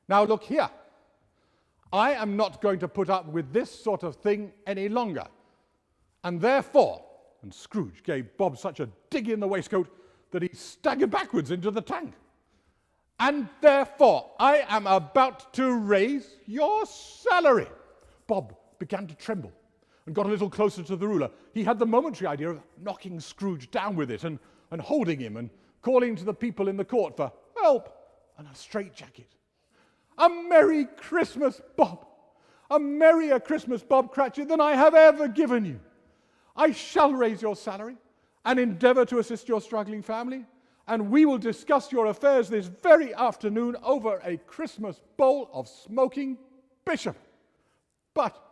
"Now look here. I am not going to put up with this sort of thing any longer. And therefore," and Scrooge gave Bob such a dig in the waistcoat that he staggered backwards into the tank. "And therefore, I am about to raise your salary." Bob began to tremble and got a little closer to the ruler. He had the momentary idea of knocking Scrooge down with it and holding him and calling to the people in the court for help and a straitjacket. "A Merry Christmas, Bob! A merrier Christmas, Bob Cratchit, than I have ever given you. I shall raise your salary and endeavour to assist your struggling family, and we will discuss your affairs this very afternoon over a Christmas bowl of smoking bishop. But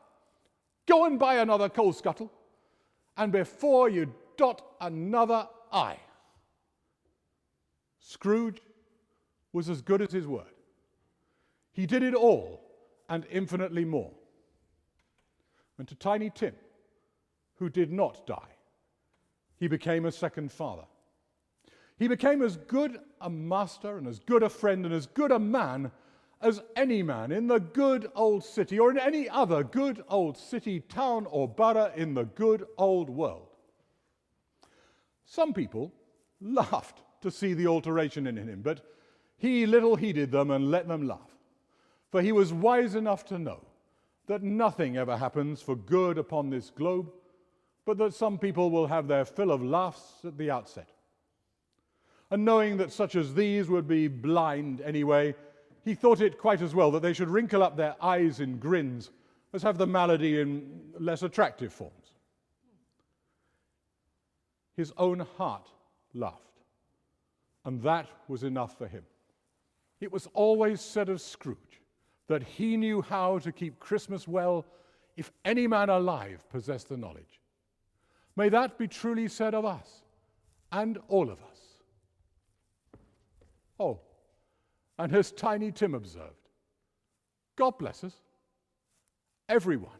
go and buy another coal scuttle, and before you dot another I." Scrooge was as good as his word. He did it all and infinitely more. And to Tiny Tim, who did not die, he became a second father. He became as good a master and as good a friend and as good a man as any man in the good old city or in any other good old city, town, or borough in the good old world. Some people laughed to see the alteration in him, but he little heeded them and let them laugh, for he was wise enough to know that nothing ever happens for good upon this globe, but that some people will have their fill of laughs at the outset. And knowing that such as these would be blind anyway, he thought it quite as well that they should wrinkle up their eyes in grins as have the malady in less attractive forms. His own heart laughed, and that was enough for him. It was always said of Scrooge that he knew how to keep Christmas well if any man alive possessed the knowledge. May that be truly said of us and all of us. Oh, and as Tiny Tim observed, God bless us, everyone.